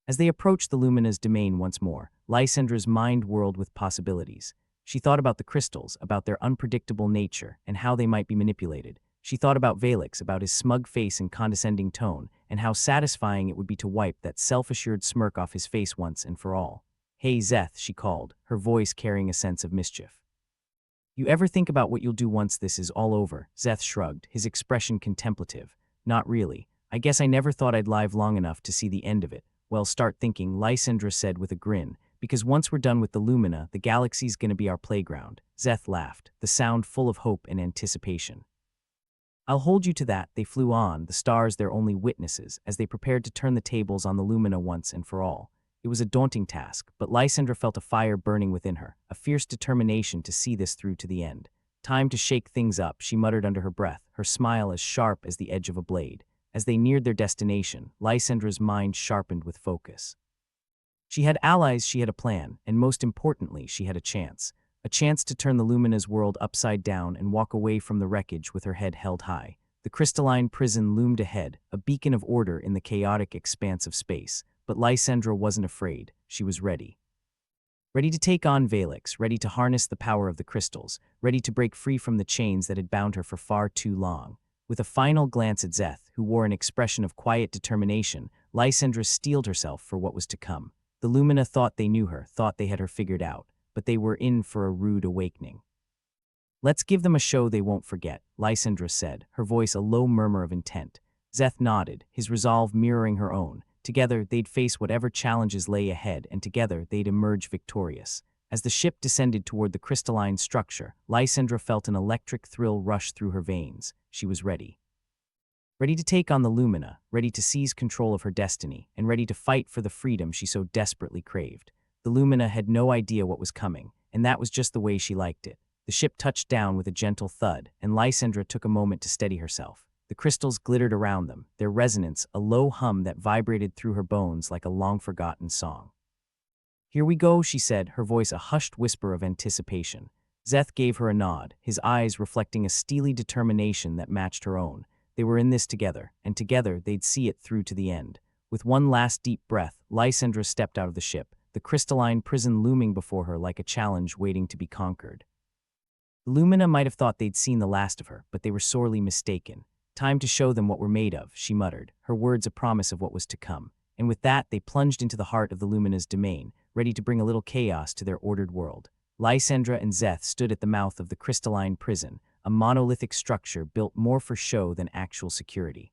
As they approached the Lumina's domain once more, Lysandra's mind whirled with possibilities. She thought about the crystals, about their unpredictable nature, and how they might be manipulated. She thought about Valix, about his smug face and condescending tone, and how satisfying it would be to wipe that self-assured smirk off his face once and for all. Hey, Zeth, she called, her voice carrying a sense of mischief. You ever think about what you'll do once this is all over? Zeth shrugged, his expression contemplative. Not really. I guess I never thought I'd live long enough to see the end of it. Well, start thinking, Lysandra said with a grin. Because once we're done with the Lumina, the galaxy's gonna be our playground. Zeth laughed, the sound full of hope and anticipation. I'll hold you to that. They flew on, the stars their only witnesses, as they prepared to turn the tables on the Lumina once and for all. It was a daunting task, but Lysandra felt a fire burning within her, a fierce determination to see this through to the end. Time to shake things up, she muttered under her breath, her smile as sharp as the edge of a blade. As they neared their destination, Lysandra's mind sharpened with focus. She had allies, she had a plan, and most importantly, she had a chance. A chance to turn the Lumina's world upside down and walk away from the wreckage with her head held high. The crystalline prison loomed ahead, a beacon of order in the chaotic expanse of space. But Lysandra wasn't afraid. She was ready. Ready to take on Valix, ready to harness the power of the crystals, ready to break free from the chains that had bound her for far too long. With a final glance at Zeth, who wore an expression of quiet determination, Lysandra steeled herself for what was to come. The Lumina thought they knew her, thought they had her figured out, but they were in for a rude awakening. "Let's give them a show they won't forget," Lysandra said, her voice a low murmur of intent. Zeth nodded, his resolve mirroring her own. Together, they'd face whatever challenges lay ahead, and together they'd emerge victorious. As the ship descended toward the crystalline structure, Lysandra felt an electric thrill rush through her veins. She was ready. Ready to take on the Lumina, ready to seize control of her destiny, and ready to fight for the freedom she so desperately craved. The Lumina had no idea what was coming, and that was just the way she liked it. The ship touched down with a gentle thud, and Lysandra took a moment to steady herself. The crystals glittered around them, their resonance a low hum that vibrated through her bones like a long-forgotten song. "Here we go," she said, her voice a hushed whisper of anticipation. Zeth gave her a nod, his eyes reflecting a steely determination that matched her own. They were in this together, and together they'd see it through to the end. With one last deep breath, Lysandra stepped out of the ship, the crystalline prison looming before her like a challenge waiting to be conquered. The Lumina might have thought they'd seen the last of her, but they were sorely mistaken. "Time to show them what we're made of," she muttered, her words a promise of what was to come. And with that, they plunged into the heart of the Lumina's domain, ready to bring a little chaos to their ordered world. Lysandra and Zeth stood at the mouth of the crystalline prison, a monolithic structure built more for show than actual security.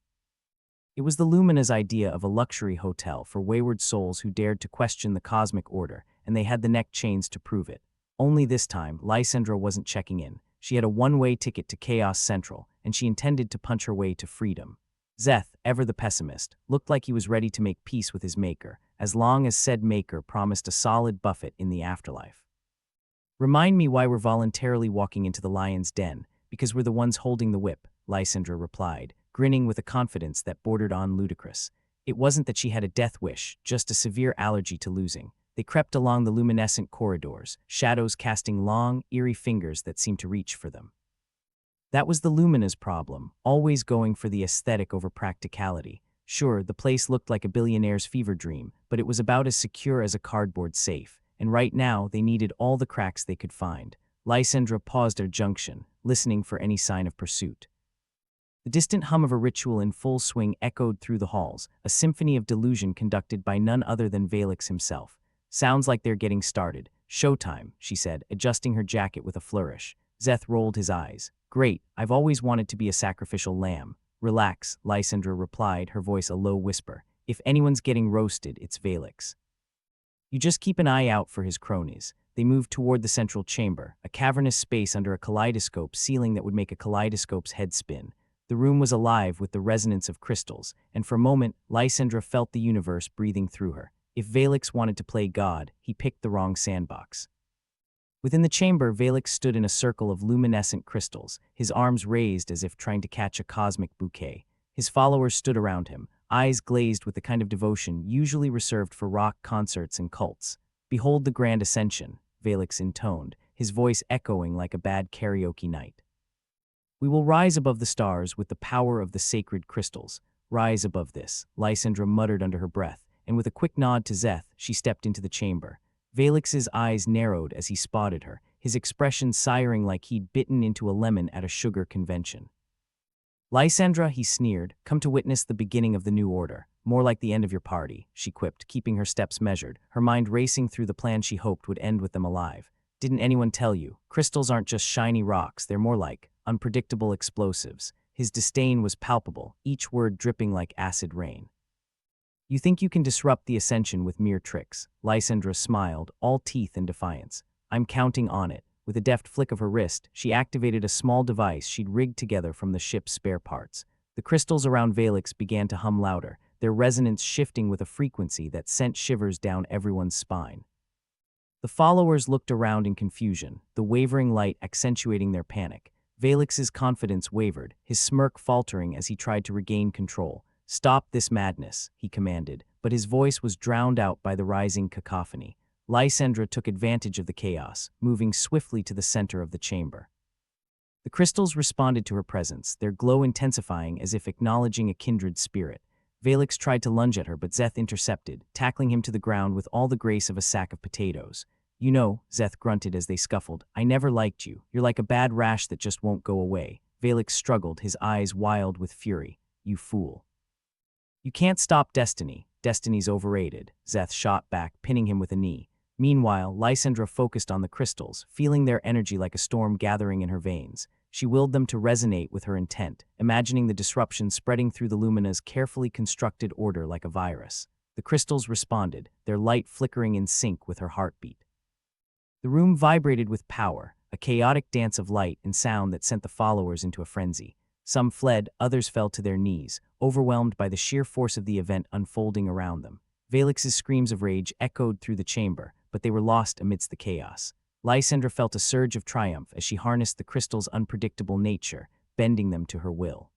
It was the Lumina's idea of a luxury hotel for wayward souls who dared to question the cosmic order, and they had the neck chains to prove it. Only this time, Lysandra wasn't checking in. She had a one-way ticket to Chaos Central, and she intended to punch her way to freedom. Zeth, ever the pessimist, looked like he was ready to make peace with his maker, as long as said maker promised a solid buffet in the afterlife. "Remind me why we're voluntarily walking into the lion's den, because we're the ones holding the whip," Lysandra replied, grinning with a confidence that bordered on ludicrous. It wasn't that she had a death wish, just a severe allergy to losing. They crept along the luminescent corridors, shadows casting long, eerie fingers that seemed to reach for them. That was the Lumina's problem, always going for the aesthetic over practicality. Sure, the place looked like a billionaire's fever dream, but it was about as secure as a cardboard safe, and right now they needed all the cracks they could find. Lysandra paused at a junction, listening for any sign of pursuit. The distant hum of a ritual in full swing echoed through the halls, a symphony of delusion conducted by none other than Valix himself. "Sounds like they're getting started. Showtime," she said, adjusting her jacket with a flourish. Zeth rolled his eyes. "Great, I've always wanted to be a sacrificial lamb." "Relax," Lysandra replied, her voice a low whisper. "If anyone's getting roasted, it's Valix. You just keep an eye out for his cronies." They moved toward the central chamber, a cavernous space under a kaleidoscope ceiling that would make a kaleidoscope's head spin. The room was alive with the resonance of crystals, and for a moment, Lysandra felt the universe breathing through her. If Valix wanted to play God, he picked the wrong sandbox. Within the chamber, Valix stood in a circle of luminescent crystals, his arms raised as if trying to catch a cosmic bouquet. His followers stood around him, eyes glazed with the kind of devotion usually reserved for rock concerts and cults. "Behold the grand ascension," Valix intoned, his voice echoing like a bad karaoke night. "We will rise above the stars with the power of the sacred crystals." "Rise above this," Lysandra muttered under her breath, and with a quick nod to Zeth, she stepped into the chamber. Valix's eyes narrowed as he spotted her, his expression sighing like he'd bitten into a lemon at a sugar convention. "Lysandra," he sneered, "come to witness the beginning of the new order. More like the end of your party," she quipped, keeping her steps measured, her mind racing through the plan she hoped would end with them alive. "Didn't anyone tell you? Crystals aren't just shiny rocks, they're more like unpredictable explosives." His disdain was palpable, each word dripping like acid rain. "You think you can disrupt the ascension with mere tricks?" Lysandra smiled, all teeth and defiance. "I'm counting on it." With a deft flick of her wrist, she activated a small device she'd rigged together from the ship's spare parts. The crystals around Valix began to hum louder, their resonance shifting with a frequency that sent shivers down everyone's spine. The followers looked around in confusion, the wavering light accentuating their panic. Valix's confidence wavered, his smirk faltering as he tried to regain control. "Stop this madness," he commanded, but but his voice was drowned out by the rising cacophony. Lysandra took advantage of the chaos, moving swiftly to the center of the chamber. The crystals responded to her presence, their glow intensifying as if acknowledging a kindred spirit. Valix tried to lunge at her, but Zeth intercepted, tackling him to the ground with all the grace of a sack of potatoes. "You know," Zeth grunted as they scuffled, "I never liked you. You're like a bad rash that just won't go away." Valix struggled, his eyes wild with fury. "You fool. You can't stop destiny. Destiny's overrated," Zeth shot back, pinning him with a knee. Meanwhile, Lysandra focused on the crystals, feeling their energy like a storm gathering in her veins. She willed them to resonate with her intent, imagining the disruption spreading through the Lumina's carefully constructed order like a virus. The crystals responded, their light flickering in sync with her heartbeat. The room vibrated with power, a chaotic dance of light and sound that sent the followers into a frenzy. Some fled, others fell to their knees, overwhelmed by the sheer force of the event unfolding around them. Valix's screams of rage echoed through the chamber, but they were lost amidst the chaos. Lysandra felt a surge of triumph as she harnessed the crystal's unpredictable nature, bending them to her will.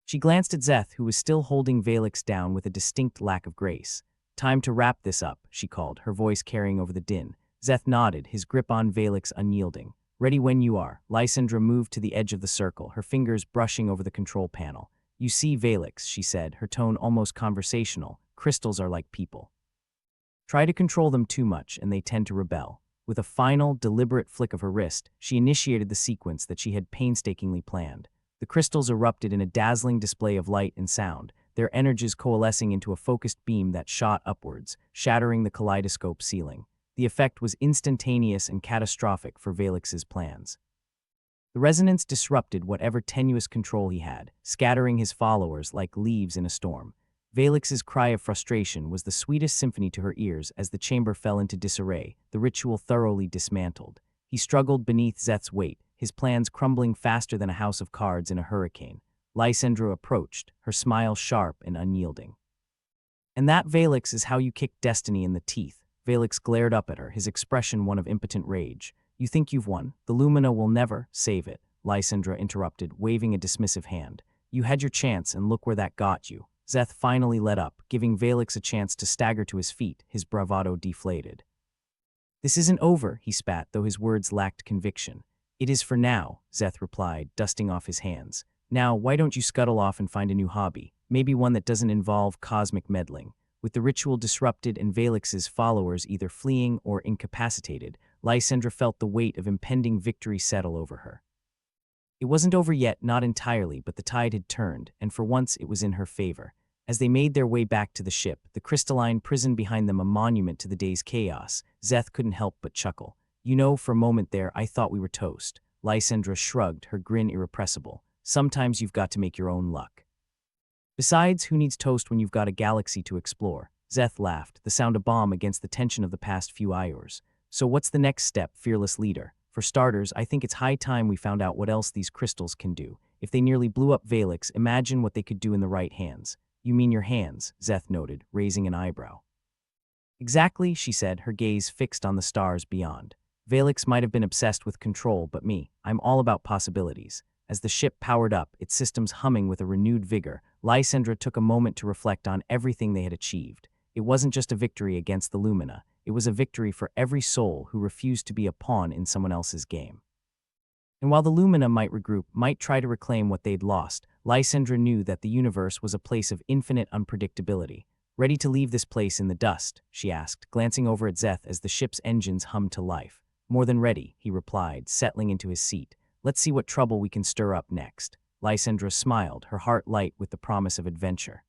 She glanced at Zeth, who was still holding Valix down with a distinct lack of grace. "Time to wrap this up," she called, her voice carrying over the din. Zeth nodded, his grip on Valix unyielding. "Ready when you are." Lysandra moved to the edge of the circle, her fingers brushing over the control panel. "You see, Valix," she said, her tone almost conversational, "crystals are like people. Try to control them too much, and they tend to rebel." With a final, deliberate flick of her wrist, she initiated the sequence that she had painstakingly planned. The crystals erupted in a dazzling display of light and sound, their energies coalescing into a focused beam that shot upwards, shattering the kaleidoscope ceiling. The effect was instantaneous and catastrophic for Valix's plans. The resonance disrupted whatever tenuous control he had, scattering his followers like leaves in a storm. Valix's cry of frustration was the sweetest symphony to her ears as the chamber fell into disarray, the ritual thoroughly dismantled. He struggled beneath Zeth's weight, his plans crumbling faster than a house of cards in a hurricane. Lysandra approached, her smile sharp and unyielding. "And that, Valix, is how you kick destiny in the teeth." Valix glared up at her, his expression one of impotent rage. "You think you've won? The Lumina will never save it," Lysandra interrupted, waving a dismissive hand. "You had your chance, and look where that got you." Zeth finally let up, giving Valix a chance to stagger to his feet, his bravado deflated. "This isn't over," he spat, though his words lacked conviction. "It is for now," Zeth replied, dusting off his hands. "Now, why don't you scuttle off and find a new hobby, maybe one that doesn't involve cosmic meddling?" With the ritual disrupted and Valix's followers either fleeing or incapacitated, Lysandra felt the weight of impending victory settle over her. It wasn't over yet, not entirely, but the tide had turned, and for once it was in her favor. As they made their way back to the ship, the crystalline prison behind them a monument to the day's chaos, Zeth couldn't help but chuckle. "You know, for a moment there, I thought we were toast." Lysandra shrugged, her grin irrepressible. "Sometimes you've got to make your own luck. Besides, who needs toast when you've got a galaxy to explore?" Zeth laughed, the sound a balm against the tension of the past few hours. "So what's the next step, fearless leader?" "For starters, I think it's high time we found out what else these crystals can do. If they nearly blew up Valix, imagine what they could do in the right hands." "You mean your hands?" Zeth noted, raising an eyebrow. "Exactly," she said, her gaze fixed on the stars beyond. "Valix might have been obsessed with control, but me, I'm all about possibilities." As the ship powered up, its systems humming with a renewed vigor, Lysandra took a moment to reflect on everything they had achieved. It wasn't just a victory against the Lumina, it was a victory for every soul who refused to be a pawn in someone else's game. And while the Lumina might regroup, might try to reclaim what they'd lost, Lysandra knew that the universe was a place of infinite unpredictability. "Ready to leave this place in the dust?" she asked, glancing over at Zeth as the ship's engines hummed to life. "More than ready," he replied, settling into his seat. "Let's see what trouble we can stir up next." Lysandra smiled, her heart light with the promise of adventure.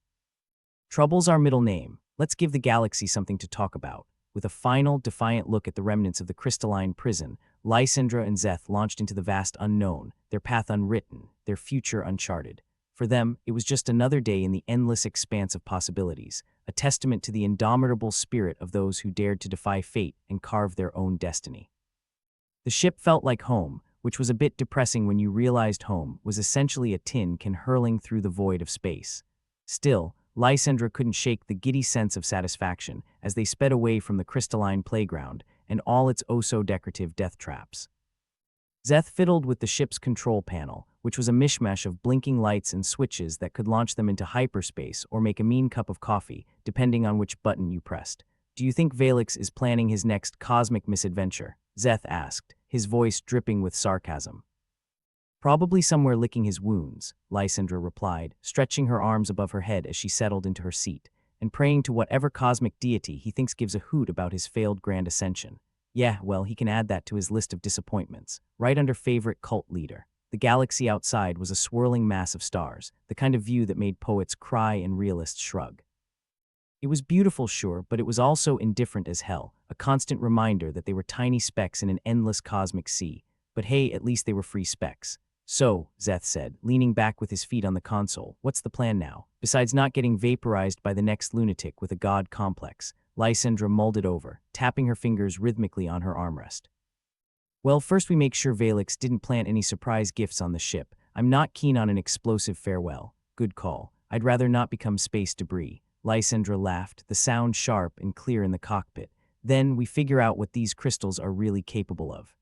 "Trouble's our middle name. Let's give the galaxy something to talk about." With a final, defiant look at the remnants of the crystalline prison, Lysandra and Zeth launched into the vast unknown, their path unwritten, their future uncharted. For them, it was just another day in the endless expanse of possibilities, a testament to the indomitable spirit of those who dared to defy fate and carve their own destiny. The ship felt like home, which was a bit depressing when you realized home was essentially a tin can hurling through the void of space. Still, Lysandra couldn't shake the giddy sense of satisfaction as they sped away from the crystalline playground and all its oh-so-decorative death traps. Zeth fiddled with the ship's control panel, which was a mishmash of blinking lights and switches that could launch them into hyperspace or make a mean cup of coffee, depending on which button you pressed. "Do you think Valix is planning his next cosmic misadventure?" Zeth asked, his voice dripping with sarcasm. "Probably somewhere licking his wounds," Lysandra replied, stretching her arms above her head as she settled into her seat, "and praying to whatever cosmic deity he thinks gives a hoot about his failed grand ascension. Yeah, well, he can add that to his list of disappointments, right under favorite cult leader." The galaxy outside was a swirling mass of stars, the kind of view that made poets cry and realists shrug. It was beautiful, sure, but it was also indifferent as hell, a constant reminder that they were tiny specks in an endless cosmic sea. But hey, at least they were free specks. "So," Zeth said, leaning back with his feet on the console, "what's the plan now? Besides not getting vaporized by the next lunatic with a god complex?" Lysandra mulled it over, tapping her fingers rhythmically on her armrest. "Well, first we make sure Valix didn't plant any surprise gifts on the ship. I'm not keen on an explosive farewell." "Good call. I'd rather not become space debris." Lysandra laughed, the sound sharp and clear in the cockpit. "Then we figure out what these crystals are really capable of.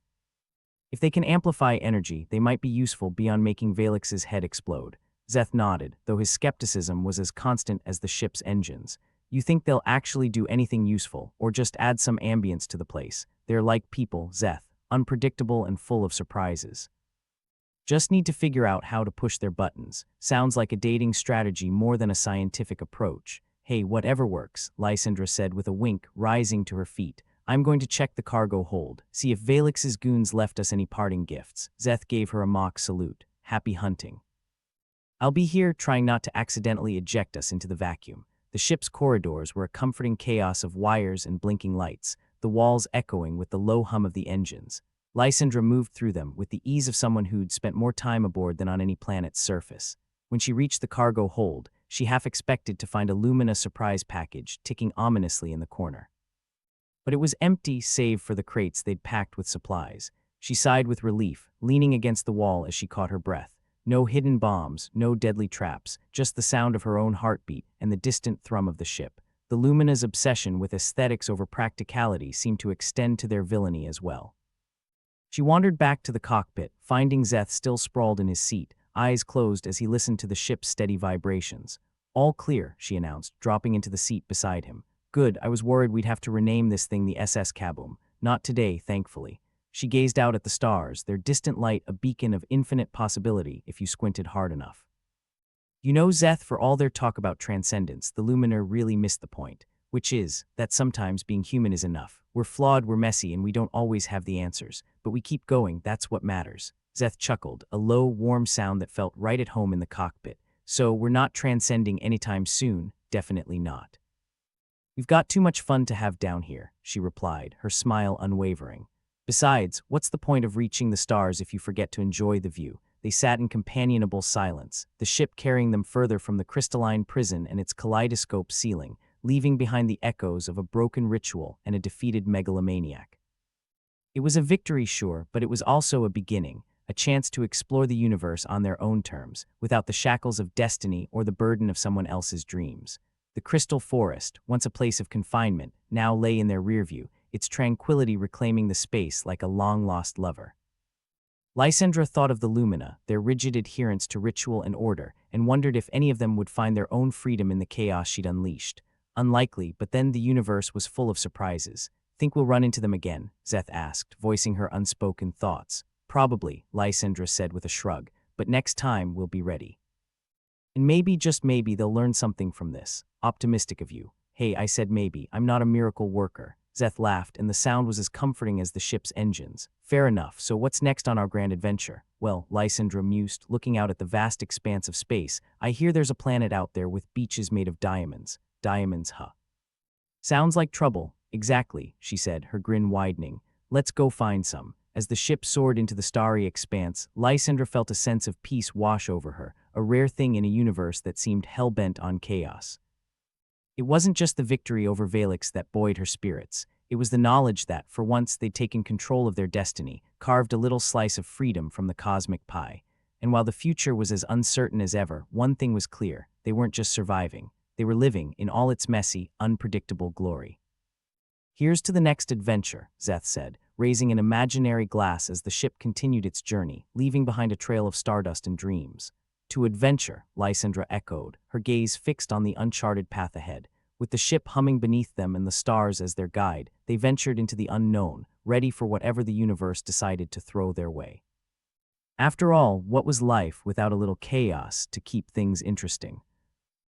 If they can amplify energy, they might be useful beyond making Valix's head explode." Zeth nodded, though his skepticism was as constant as the ship's engines. "You think they'll actually do anything useful, or just add some ambience to the place? They're like people, Zeth, unpredictable and full of surprises. Just need to figure out how to push their buttons." Sounds like a dating strategy more than a scientific approach. "Hey, whatever works," Lysandra said with a wink, rising to her feet. "I'm going to check the cargo hold, see if Valix's goons left us any parting gifts." Zeth gave her a mock salute. "Happy hunting." "I'll be here, trying not to accidentally eject us into the vacuum." The ship's corridors were a comforting chaos of wires and blinking lights, the walls echoing with the low hum of the engines. Lysandra moved through them with the ease of someone who'd spent more time aboard than on any planet's surface. When she reached the cargo hold, she half expected to find a Lumina surprise package ticking ominously in the corner. But it was empty save for the crates they'd packed with supplies. She sighed with relief, leaning against the wall as she caught her breath. No hidden bombs, no deadly traps, just the sound of her own heartbeat and the distant thrum of the ship. The Lumina's obsession with aesthetics over practicality seemed to extend to their villainy as well. She wandered back to the cockpit, finding Zeth still sprawled in his seat, eyes closed as he listened to the ship's steady vibrations. "All clear," she announced, dropping into the seat beside him. "Good, I was worried we'd have to rename this thing the SS Kaboom. Not today, thankfully." She gazed out at the stars, their distant light a beacon of infinite possibility if you squinted hard enough. "You know, Zeth, for all their talk about transcendence, the Luminar really missed the point, which is that sometimes being human is enough. We're flawed, we're messy, and we don't always have the answers, but we keep going, that's what matters." Zeth chuckled, a low, warm sound that felt right at home in the cockpit. "So we're not transcending anytime soon, definitely not." "We've got too much fun to have down here," she replied, her smile unwavering. "Besides, what's the point of reaching the stars if you forget to enjoy the view?" They sat in companionable silence, the ship carrying them further from the crystalline prison and its kaleidoscope ceiling, leaving behind the echoes of a broken ritual and a defeated megalomaniac. It was a victory, sure, but it was also a beginning, a chance to explore the universe on their own terms, without the shackles of destiny or the burden of someone else's dreams. The Crystal Forest, once a place of confinement, now lay in their rearview, its tranquility reclaiming the space like a long-lost lover. Lysandra thought of the Lumina, their rigid adherence to ritual and order, and wondered if any of them would find their own freedom in the chaos she'd unleashed. Unlikely, but then the universe was full of surprises. "Think we'll run into them again?" Zeth asked, voicing her unspoken thoughts. "Probably," Lysandra said with a shrug, "but next time we'll be ready. And maybe, just maybe, they'll learn something from this." "Optimistic of you." "Hey, I said maybe, I'm not a miracle worker." Zeth laughed, and the sound was as comforting as the ship's engines. "Fair enough, so what's next on our grand adventure?" "Well," Lysandra mused, looking out at the vast expanse of space, "I hear there's a planet out there with beaches made of diamonds." "Diamonds, huh?" "Sounds like trouble." "Exactly," she said, her grin widening. "Let's go find some." As the ship soared into the starry expanse, Lysandra felt a sense of peace wash over her, a rare thing in a universe that seemed hell-bent on chaos. It wasn't just the victory over Valix that buoyed her spirits. It was the knowledge that, for once, they'd taken control of their destiny, carved a little slice of freedom from the cosmic pie. And while the future was as uncertain as ever, one thing was clear: they weren't just surviving. They were living in all its messy, unpredictable glory. "Here's to the next adventure," Zeth said, raising an imaginary glass as the ship continued its journey, leaving behind a trail of stardust and dreams. To adventure, Lysandra echoed, her gaze fixed on the uncharted path ahead. With the ship humming beneath them and the stars as their guide, they ventured into the unknown, ready for whatever the universe decided to throw their way. After all, what was life without a little chaos to keep things interesting?